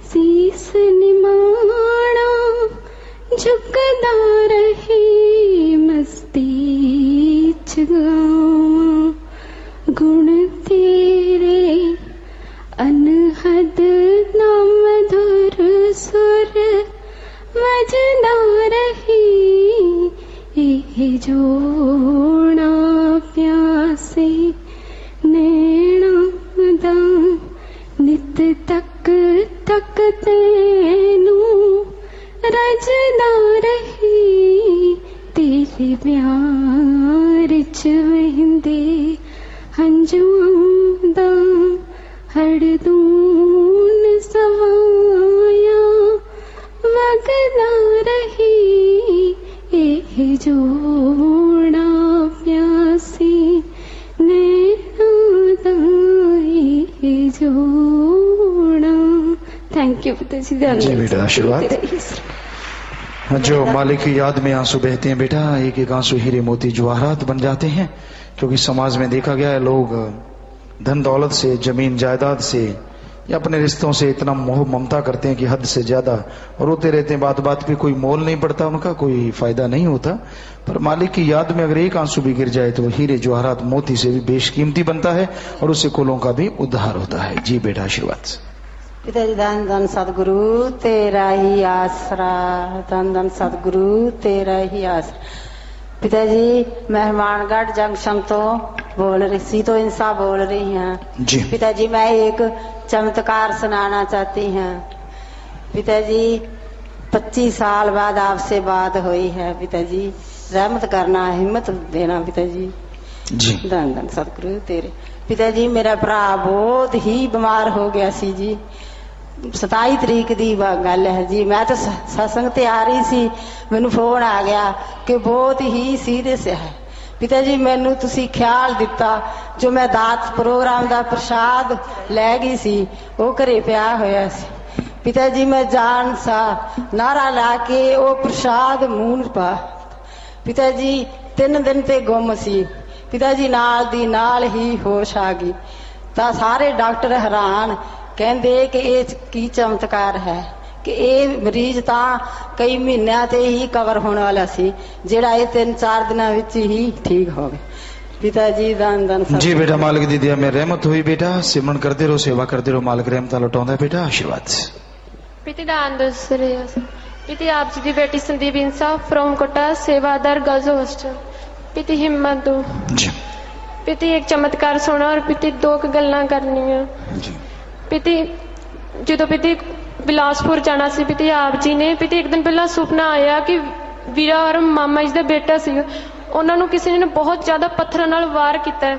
सीस निमाणा झुकदा रहे मस्ती च गावां गुण तेरे अनहद ना मधुर सुर वजदा रही जोड़ा प्यासे नैना दा नित तक तक तैनू रजदा रही तेरे प्यार च वहिंदे हंजुआं दा हड़दून सवाया वगदा रही जोड़ा प्यासी नैना दाई जोड़ा। थैंक यू पिताजी। जी बेटा आशीर्वाद। जो मालिक की याद में आंसू बहते हैं बेटा, एक एक आंसू हीरे मोती जवाहरात बन जाते हैं। क्योंकि समाज में देखा गया है लोग धन दौलत से, जमीन जायदाद से या अपने रिश्तों से इतना मोह ममता करते हैं कि हद से ज्यादा, और रोते रहते हैं, बात बात पे कोई मोल नहीं पड़ता उनका, कोई फायदा नहीं होता। पर मालिक की याद में अगर एक आंसू भी गिर जाए तो हीरे जवाहरात मोती से भी बेशकीमती बनता है और उससे कुलों का भी उद्धार होता है। जी बेटा आशीर्वाद। पिताजी धन धन सतगुरु तेरा ही आसरा, धन धन सतगुरु तेरा ही आसरा। पिताजी मेहमानगढ़ जंक्शन तो बोल रही सी, तो इंसा बोल रही हैं जी। पिताजी मैं एक चमत्कार सुनाना चाहती हैं। पिताजी 25 साल बाद आपसे बात हुई है पिताजी, रहमत करना, हिम्मत देना पिताजी। जी धन धन सतगुरु तेरे। पिताजी मेरा भरा बहुत ही बीमार हो गया सी जी, 27 तरीक की गल है जी। मैं तो सत्संग ते आ रही सी, मैनू फोन आ गया कि बहुत ही सीरियस है। पिता जी मैनू तुसी ख्याल दिता, जो मैं दात प्रोग्राम का प्रसाद लै गई सी वो घरे पिया होया सी। पिता जी मैं जान सा नारा ला के वो प्रसाद मूंह पा। पिता जी 3 दिन ते गुम सी। पिता जी नाल दी नाल ही होश आ गई। तां सारे डॉक्टर हैरान, कहंदे कि ये की चमत्कार है कि ये मरीज तां कई महीनों ते ही कवर होने वाला सी, जेड़ा ये 3-4 दिनों विच ही ठीक हो गए। पिताजी धन धन। जी बेटा मालिक दी दया में रहमत हुई बेटा, सिमरन करते रहो, सेवा करते रहो, मालिक रहमत लौटाउंदा है बेटा। आशीर्वाद। पिता दान दसरे पिता आप जी दी बेटी संदीप इंसा फ्रॉम कोटा सेवादार गर्ल्स हॉस्टल। पिता हिम्मत दो जी। पिता एक चमत्कार सुना और पिता 2 गल्लां करनियां जी। पिता जो पिता बिलासपुर जाना सी, पिता आप जी ने पिता एक दिन पहला सुपना आया कि वीरा और मामा जी का बेटा सी, उन्होंने किसी ने बहुत ज्यादा पत्थर नाल वार किया है।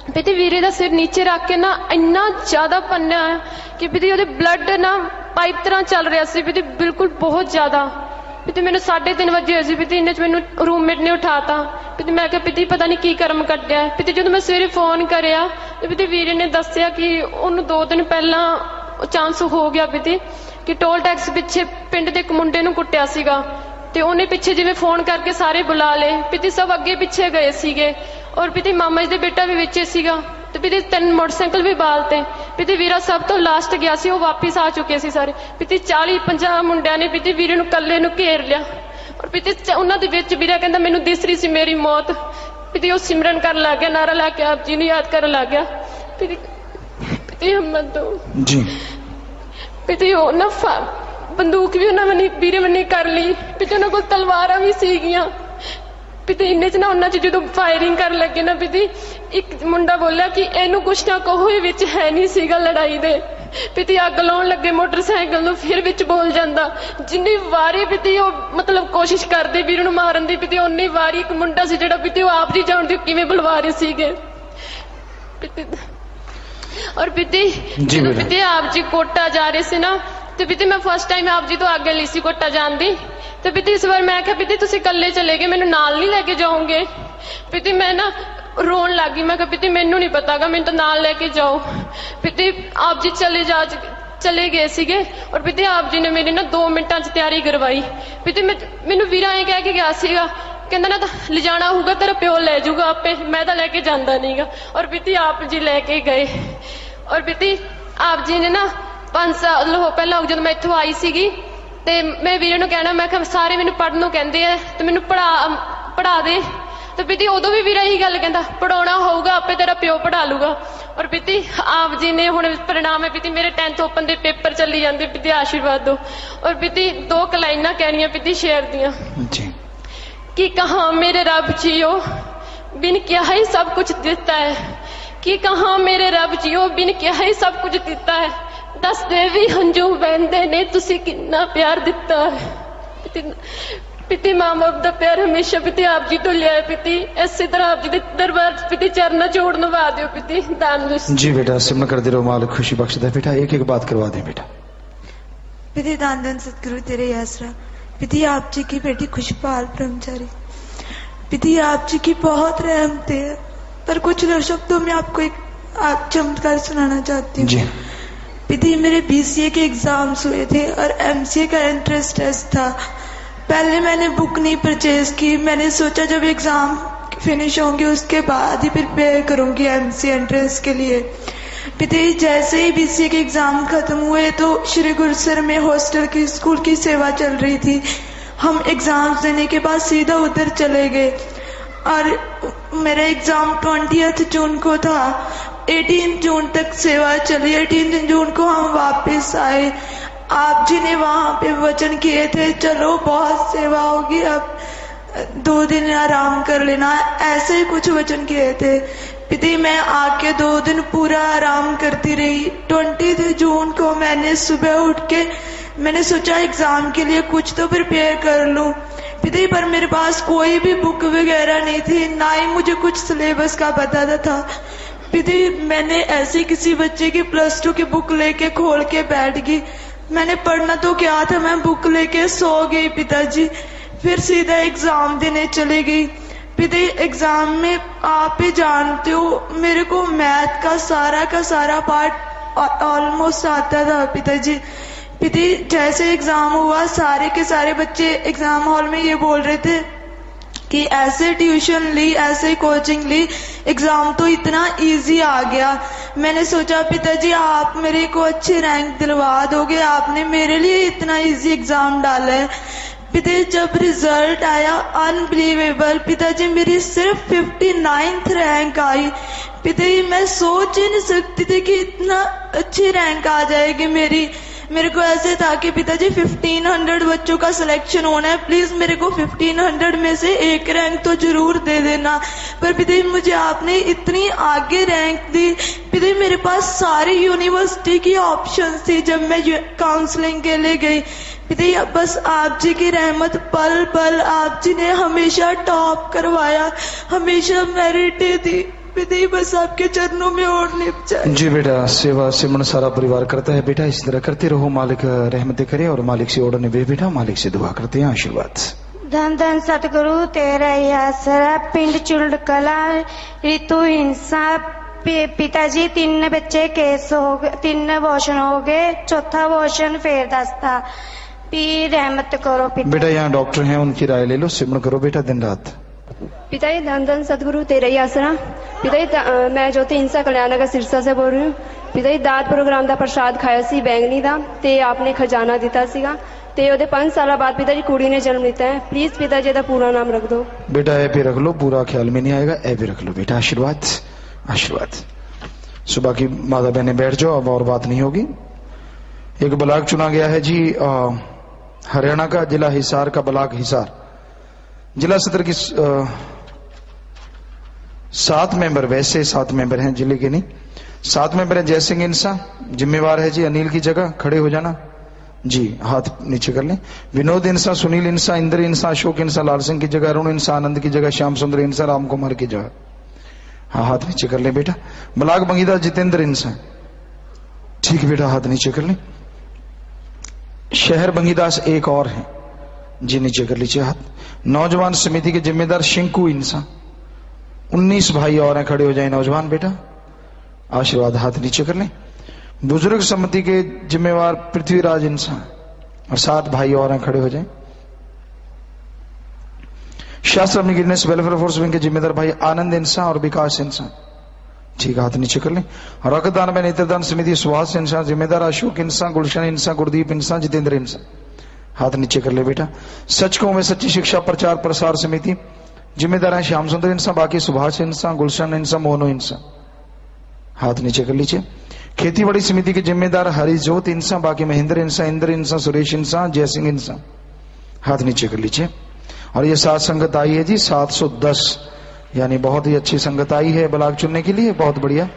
पिता वीरे का सिर नीचे रख के ना इन्ना ज्यादा पन्या है कि पिता ओहदे ब्लड ना पाइप तरह चल रहा सी, पिता बिल्कुल बहुत ज्यादा। पिता मैंने 3:30 बजे हुए सी, पिता इन्ने च मैनू रूममेट ने उठाता। पिता मैं पिता पता नहीं की कर्म कट्टिया। पिता जो मैं सवेरे फोन कराया तो पिता वीरे ने दसिया कि उन्होंने 2 दिन पहला चांस हो गया पिता कि टोल टैक्स पिछे पिंड के एक मुंडे नूं कुट्टिया सीगा, ते उन्हें पिछे जिवें फोन करके सारे बुला ले। पिता सब अगे पिछे गए सीगे और पिता मामा जी दे बेटा भी विचे सीगा, ते पिता 3 मोटरसाइकिल भी बालते। पिता वीरा सब तो लास्ट गया सी, वो वापिस आ चुके सी सारे। पिता 40-50 मुंडिया ने पिता वीरे नूं कल्ले नूं घेर लिया और पिता उन्हां दे विच वीरा कहंदा मैनूं दिस रही सी मेरी मौत। पिता वो सिमरन कर लग गया, नारा ला के आप जी नूं याद कर लग गया। पिता हिम्मत दो जी। पिता वो ना बंदूक भी उन्होंने वीरे मनी कर ली। पिता उन्होंने कोल तलवारां भी सीगियां। पिता इन्ने च ना उन्होंने जो फायरिंग कर लगे ना, पिता एक मुंडा बोलिया कि इनू कुछ ना कहो, ये विच है नहीं सीगा लड़ाई दे। पिता अग लाउण लगे मोटरसाइकिल नूं, फिर विच बोल जांदा। जिन्नी वारी पिता वो मतलब कोशिश करदे वीर नूं मारन दी, पिता उन्नी वारी एक मुंडा सी जिहड़ा पिता आप जी जाणदे किवें बुलवा रहे सीगे। और पिति ਜਦੋਂ ਪਿਤੀ ਆਪ ਜੀ ਕੋਟਾ ਜਾ ਰਹੇ ਸੀ ਨਾ ਤੇ ਪਿਤੀ ਮੈਂ ਫਸਟ ਟਾਈਮ ਆਪ ਜੀ ਤੋਂ ਆਗੇ ਲਈ ਸੀ ਕੋਟਾ ਜਾਣ ਦੀ ਤੇ ਪਿਤੀ ਇਸ ਵਾਰ ਮੈਂ ਕਿਹਾ ਪਿਤੀ ਤੁਸੀਂ ਇਕੱਲੇ ਚਲੇ ਗਏ ਮੈਨੂੰ ਨਾਲ ਨਹੀਂ ਲੈ ਕੇ ਜਾਓਗੇ ਪਿਤੀ ਮੈਂ ਨਾ ਰੋਣ ਲੱਗੀ ਮੈਂ ਕਿਹਾ ਪਿਤੀ ਮੈਨੂੰ ਨਹੀਂ ਪਤਾਗਾ ਮੈਨੂੰ ਤਾਂ ਨਾਲ ਲੈ ਕੇ ਜਾਓ ਪਿਤੀ ਆਪ ਜੀ ਚਲੇ ਗਏ ਸੀਗੇ ਔਰ ਪਿਤੀ ਆਪ ਜੀ ਨੇ ਮੇਰੀ ਨਾ 2 ਮਿੰਟਾਂ 'ਚ ਤਿਆਰੀ ਕਰਵਾਈ ਪਿਤੀ ਮੈਨੂੰ ਵੀਰਾ ਇਹ ਕਹਿ ਕੇ ਗਿਆ ਸੀਗਾ ਕਹਿੰਦਾ ਨਾ ਤਾਂ ਲਿਜਾਣਾ ਹੋਊਗਾ ਤੇਰਾ ਪਿਓ ਲੈ ਜਾਊਗਾ ਆਪੇ ਮੈਂ ਤਾਂ ਲੈ ਕੇ ਜਾਂਦਾ ਨਹੀਂਗਾ ਔਰ ਪਿਤੀ ਆਪ ਜੀ ਲੈ ਕੇ ਗਏ ਔਰ ਪਿਤੀ ਆਪ ਜੀ ਨੇ ਨਾ 5 ਸਾਲ ਪਹਿਲਾਂ ਜਦੋਂ ਮੈਂ ਇੱਥੋਂ ਆਈ ਸੀਗੀ ਤੇ ਮੈਂ ਵੀਰੇ ਨੂੰ ਕਹਿਣਾ ਮੈਂ ਕਿਹਾ ਸਾਰੇ ਮੈਨੂੰ ਪੜ੍ਹਨ ਨੂੰ ਕਹਿੰਦੇ ਆ ਤੇ ਮੈਨੂੰ ਪੜ੍ਹਾ ਦੇ ਤੇ ਪਿਤੀ ਉਦੋਂ ਵੀ ਵੀਰਾ ਇਹੀ ਗੱਲ ਕਹਿੰਦਾ ਪੜਾਉਣਾ ਹੋਊਗਾ ਆਪੇ ਤੇਰਾ ਪਿਓ ਪੜ੍ਹਾ ਲੂਗਾ ਔਰ ਪਿਤੀ ਆਪ ਜੀ ਨੇ ਹੁਣ परिणाम है पिती मेरे 10th ओपन ਦੇ ਪੇਪਰ ਚੱਲੀ ਜਾਂਦੇ ਪਿਤੀ आशीर्वाद दो और पिती 2 ਲਾਈਨਾਂ ਕਹਿਣੀਆਂ ਪਿਤੀ शेर ਦੀਆਂ जी कि कहाँ मेरे रब जियो बिन क्या ही सब कुछ देता है कि कहाँ मेरे रब जियो बिन क्या ही सब कुछ देता है दस देवी हंजू बहंदे ने तुसी कितना प्यार दिता है पिती मां बाप का प्यार हमेशा पिती आप जी तो लिया है पिती इसी तरह आप जी दरबार पिती चरना जोड़ नवा दो पिती दान जी बेटा सिमरन कर दे रहो मालिक खुशी बख्शता है बेटा एक एक बात करवा दे बेटा पिती दान दान सतगुरु तेरे आसरा पिती आप जी की बेटी खुशपाल ब्रह्मचारी पिती आप जी की बहुत रहमतें है पर कुछ शब्दों में आपको एक चमत्कार सुनाना चाहती हूँ पिती मेरे BCA के एग्जाम्स हुए थे और MCA का एंट्रेंस टेस्ट था पहले मैंने बुक नहीं परचेज की मैंने सोचा जब एग्जाम फिनिश होंगे उसके बाद ही प्रिपेयर करूंगी MCA एंट्रेंस के लिए पिता जैसे ही BCA के एग्जाम खत्म हुए तो श्री गुरुसर में हॉस्टल की स्कूल की सेवा चल रही थी हम एग्जाम देने के बाद सीधा उधर चले गए और मेरा एग्जाम 20th जून को था 18 जून तक सेवा चली 18 जून को हम वापस आए आप जी ने वहां पे वचन किए थे चलो बहुत सेवा होगी अब 2 दिन आराम कर लेना ऐसे ही कुछ वचन किए थे पिता मैं आके 2 दिन पूरा आराम करती रही 20 जून को मैंने सुबह उठ के मैंने सोचा एग्जाम के लिए कुछ तो प्रिपेयर कर लूं पिता पर मेरे पास कोई भी बुक वगैरह नहीं थी ना ही मुझे कुछ सिलेबस का पता था पिता मैंने ऐसे किसी बच्चे की +2 की बुक लेके खोल के बैठ गई मैंने पढ़ना तो क्या था मैं बुक लेके सो गई पिताजी फिर सीधा एग्जाम देने चली गई पिता एग्जाम में आप ही जानते हो मेरे को मैथ का सारा पार्ट ऑलमोस्ट आता था पिताजी पिता जैसे एग्जाम हुआ सारे के सारे बच्चे एग्जाम हॉल में ये बोल रहे थे कि ऐसे ट्यूशन ली ऐसे कोचिंग ली एग्जाम तो इतना इजी आ गया मैंने सोचा पिताजी आप मेरे को अच्छे रैंक दिलवा दोगे आपने मेरे लिए इतना इजी एग्जाम डाला है पिता जब रिजल्ट आया अनबिलीवेबल पिताजी मेरी सिर्फ 59th रैंक आई पिता मैं सोच ही नहीं सकती थी कि इतना अच्छी रैंक आ जाएगी मेरे को ऐसे था कि पिताजी 1500 बच्चों का सिलेक्शन होना है प्लीज मेरे को 1500 में से एक रैंक तो जरूर दे देना पर पिताजी मुझे आपने इतनी आगे रैंक दी पिताजी मेरे पास सारी यूनिवर्सिटी की ऑप्शन थी जब मैं काउंसलिंग के लिए गई पिताजी बस आप जी की रहमत पल पल आप जी ने हमेशा टॉप करवाया हमेशा मेरिट दी पिताजी बस आपके चरणों में और लिप जाए जी बेटा सेवा सिमरन सारा परिवार करता है बेटा इसी तरह करते रहो मालिक रहमतें करे और मालिक से ऑर्डर निभे बेटा मालिक से दुआ करते हैं आशीर्वाद धन धन सतगुरु तेरा ही आसरा पिंड चुल्ड कला ऋतु हिंसा पिताजी 3 बच्चे केस हो गए 3 अबॉर्शन हो गए चौथा अबॉर्शन फिर दसता पी रहमत करो बेटा यहाँ डॉक्टर हैं उनकी राय ले लो सिमरन करो बेटा दिन रात पिताजी धन धन सतगुरु तेरा ही आसरा पिताजी मैं ज्योति हिंसा कल्याण नगर सिरसा से बोल रही हूँ पिताजी दात प्रोग्राम का प्रसाद खाया सी बैंगनी का ते आपने खजाना दिता सीगा ते ओदे 5 साल बाद पिताजी कुड़ी ने जन्म लिया है प्लीज पिताजी का पूरा नाम रख दो बेटा ए पे रख लो पूरा ख्याल में नहीं आएगा ए पे रख लो बेटा आशीर्वाद आशीर्वाद सुबह की माता बहने बैठ जाओ अब और बात नहीं होगी एक ब्लॉक चुना गया है जी हरियाणा का जिला हिसार का ब्लॉक हिसार जिला सत्र की 7 मेंबर वैसे 7 मेंबर हैं जिले के नहीं 7 मेंबर हैं जयसिंह इंसा जिम्मेवार है जी अनिल की जगह खड़े हो जाना जी हाथ नीचे कर लें विनोद इंसा सुनील इंसा इंद्र इंसा अशोक इंसा लाल सिंह की जगह अरुण इंसा आनंद की जगह श्याम सुंदर इंसा राम कुमार की जगह हाँ, हाथ नीचे कर ले बेटा। ब्लाक बंगीदास जितेंद्र इंसान, ठीक है बेटा, हाथ नीचे कर ले। शहर बंगीदास एक और है जी, नीचे कर लीजिए हाथ। नौजवान समिति के जिम्मेदार शिंकू इंसान, 19 भाई और हैं, खड़े हो जाए नौजवान बेटा, आशीर्वाद, हाथ नीचे कर ले। बुजुर्ग समिति के जिम्मेवार पृथ्वीराज इंसान और 7 भाई और हैं, खड़े हो जाए। शास्त्र गिरनेस वेलफेयर फोर्स विंग के जिम्मेदार भाई आनंद इंसान और विकास इंसान, ठीक, हाथ नीचे कर लें। रक्तदान में नेत्रदान समिति सुहास इंसान, जिम्मेदार अशोक इंसान, गुलशन इंसान, गुरदीप इंसान, जितेंद्र इंसान, हाथ नीचे कर ले बेटा। सचकों में सच्ची शिक्षा प्रचार प्रसार समिति जिम्मेदार है श्याम सुंदर इंसान, बाकी सुभाष इंसान, गुलशन इंसान, मोनो इंसान, हाथ नीचे कर लीजिए। खेतीबाड़ी समिति के जिम्मेदार हरिजोत इंसान, बाकी महेंद्र इंसान, इंद्र इंसान, सुरेश इंसान, जयसिंह इंसान, हाथ नीचे कर लीजिए। और ये 7 संगत आई है जी, 710, यानी बहुत ही अच्छी संगत आई है ब्लाक चुनने के लिए, बहुत बढ़िया।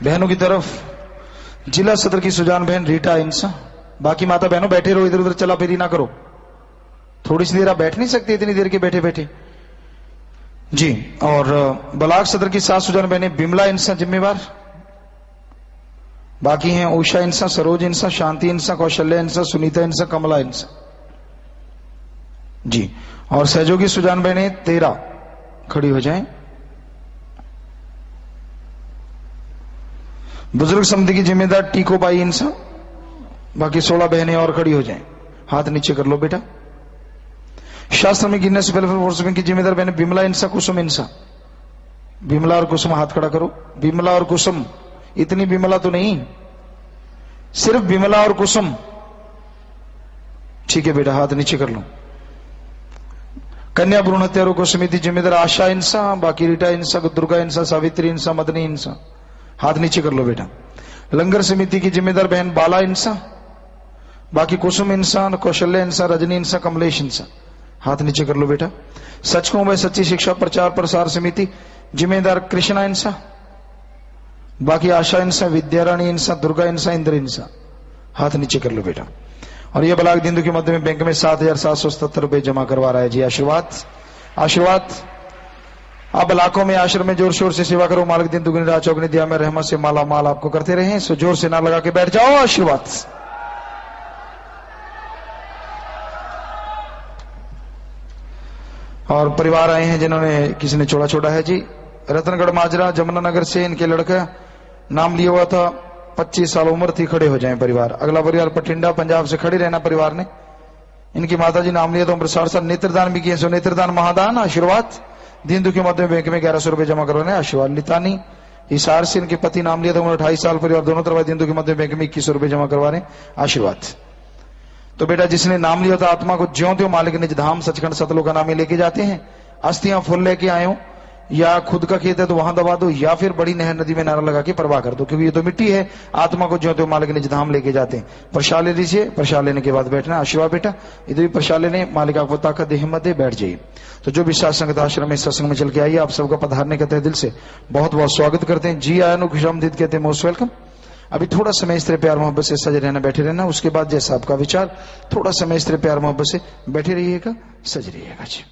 बहनों की तरफ जिला सदर की सुजान बहन रीटा इंसान, बाकी माता बहनों बैठे रहो, इधर उधर चला फेरी ना करो, थोड़ी सी देर आप बैठ नहीं सकते इतनी देर के बैठे बैठे जी। और ब्लाक सदर की 7 सुजान बहनें बिमला इंसान जिम्मेवार, बाकी हैं उषा इंसान, सरोज इंसान, शांति इंसान, कौशल्या इंसान, सुनीता इंसान, कमला इंसान जी। और सहयोगी सुजान बहनें 13 खड़ी हो जाएं। बुजुर्ग समिति की जिम्मेदार टीकोबाई इंसान, बाकी 16 बहनें और खड़ी हो जाएं, हाथ नीचे कर लो बेटा। शास्त्र में गिरनेस वेलफेयर फोर्स की जिम्मेदार बहनें बिमला इंसान, कुसुम इंसान, बिमला और कुसुम हाथ खड़ा करो। बिमला और कुसुम, इतनी बिमला तो नहीं, सिर्फ बिमला और कुसुम, ठीक है बेटा, हाथ नीचे कर लो। कन्या भ्रूण हत्या रोको समिति जिम्मेदार आशा इंसान, बाकी रीटा इंसान, दुर्गा इंसान, सावित्री इंसान, मदनी इंसान, हाथ नीचे कर लो बेटा। लंगर समिति की जिम्मेदार बहन बाला इंसान, बाकी कुसुम इंसान, कौशल्या इंसान, रजनी इंसान, कमलेश इंसान, हाथ नीचे कर लो बेटा। सचकों में सच्ची शिक्षा प्रचार प्रसार समिति जिम्मेदार कृष्णा इंसान, बाकी आशा इंसान, विद्यारानी इंसान, दुर्गा इंसान, इंद्र इंसान, हाथ नीचे कर लो बेटा। और यह ब्लाक दिंदू के मध्य में बैंक में 7,777 रुपए जमा करवा रहा है जी, आशीर्वाद, आशीर्वाद। आप ब्लाकों में आश्रम में जोर शोर से सेवा करो, मालिक दिन दुगनी रात चौगनी दिया में रहमत से माला माल आपको करते रहे। सो जोर से ना लगा के बैठ जाओ, आशीर्वाद। और परिवार आए हैं जिन्होंने, किसी ने चोड़ा छोड़ा है जी, रतनगढ़ माजरा जमुनानगर से इनके लड़का, नाम लिया हुआ था, 25 साल उम्र थी, खड़े हो जाएं परिवार। अगला परिवार पटिंडा पंजाब से खड़े रहना परिवार ने, इनकी माता जी नाम लिया तो उम्र 60 साल, नेत्रदान भी किए, सो नेत्रदान महादान, आशीर्वाद। दिंदू के मध्य बैंक में 1100 रुपए जमा करवाने, आशीर्वाद। लितानी हिसार से इनके पति नाम लिया तो उम्र 28 साल, परिवार दोनों तरफ दिंदू के मध्य बैंक में 2100 रुपए जमा करवाने, आशीर्वाद। तो बेटा जिसने नाम लिया था आत्मा को ज्यों त्यों मालिक निज धाम सचखंड सतलोक का नाम लेके जाते हैं। अस्थियां फुल लेके आए हो, या खुद का खेत है तो वहां दबा दो, या फिर बड़ी नहर नदी में नारा लगा के प्रवाह कर दो, क्योंकि ये तो मिट्टी है, आत्मा को ज्यों त्यों मालिक निज धाम लेके जाते हैं। प्रसाद ले लीजिए, प्रसाद लेने के बाद बैठना, आशीर्वाद बेटा। इधर भी प्रसाद लेने, मालिक आपको ताकत दे, हिम्मत दे, बैठ जाइए। तो जो भी सत्संग आश्रम में सत्संग में चल के आइए, आप सबका पधारने का तहे दिल से बहुत बहुत स्वागत करते हैं जी। आया खुशामदीद कहते हैं, मोस्ट वेलकम। अभी थोड़ा समय इस तरह प्यार मोहब्बत से सजे रहना, बैठे रहना, उसके बाद जैसा आपका विचार, थोड़ा समय इस तरह प्यार मोहब्बत से बैठे रहिएगा, सज रहिएगा जी।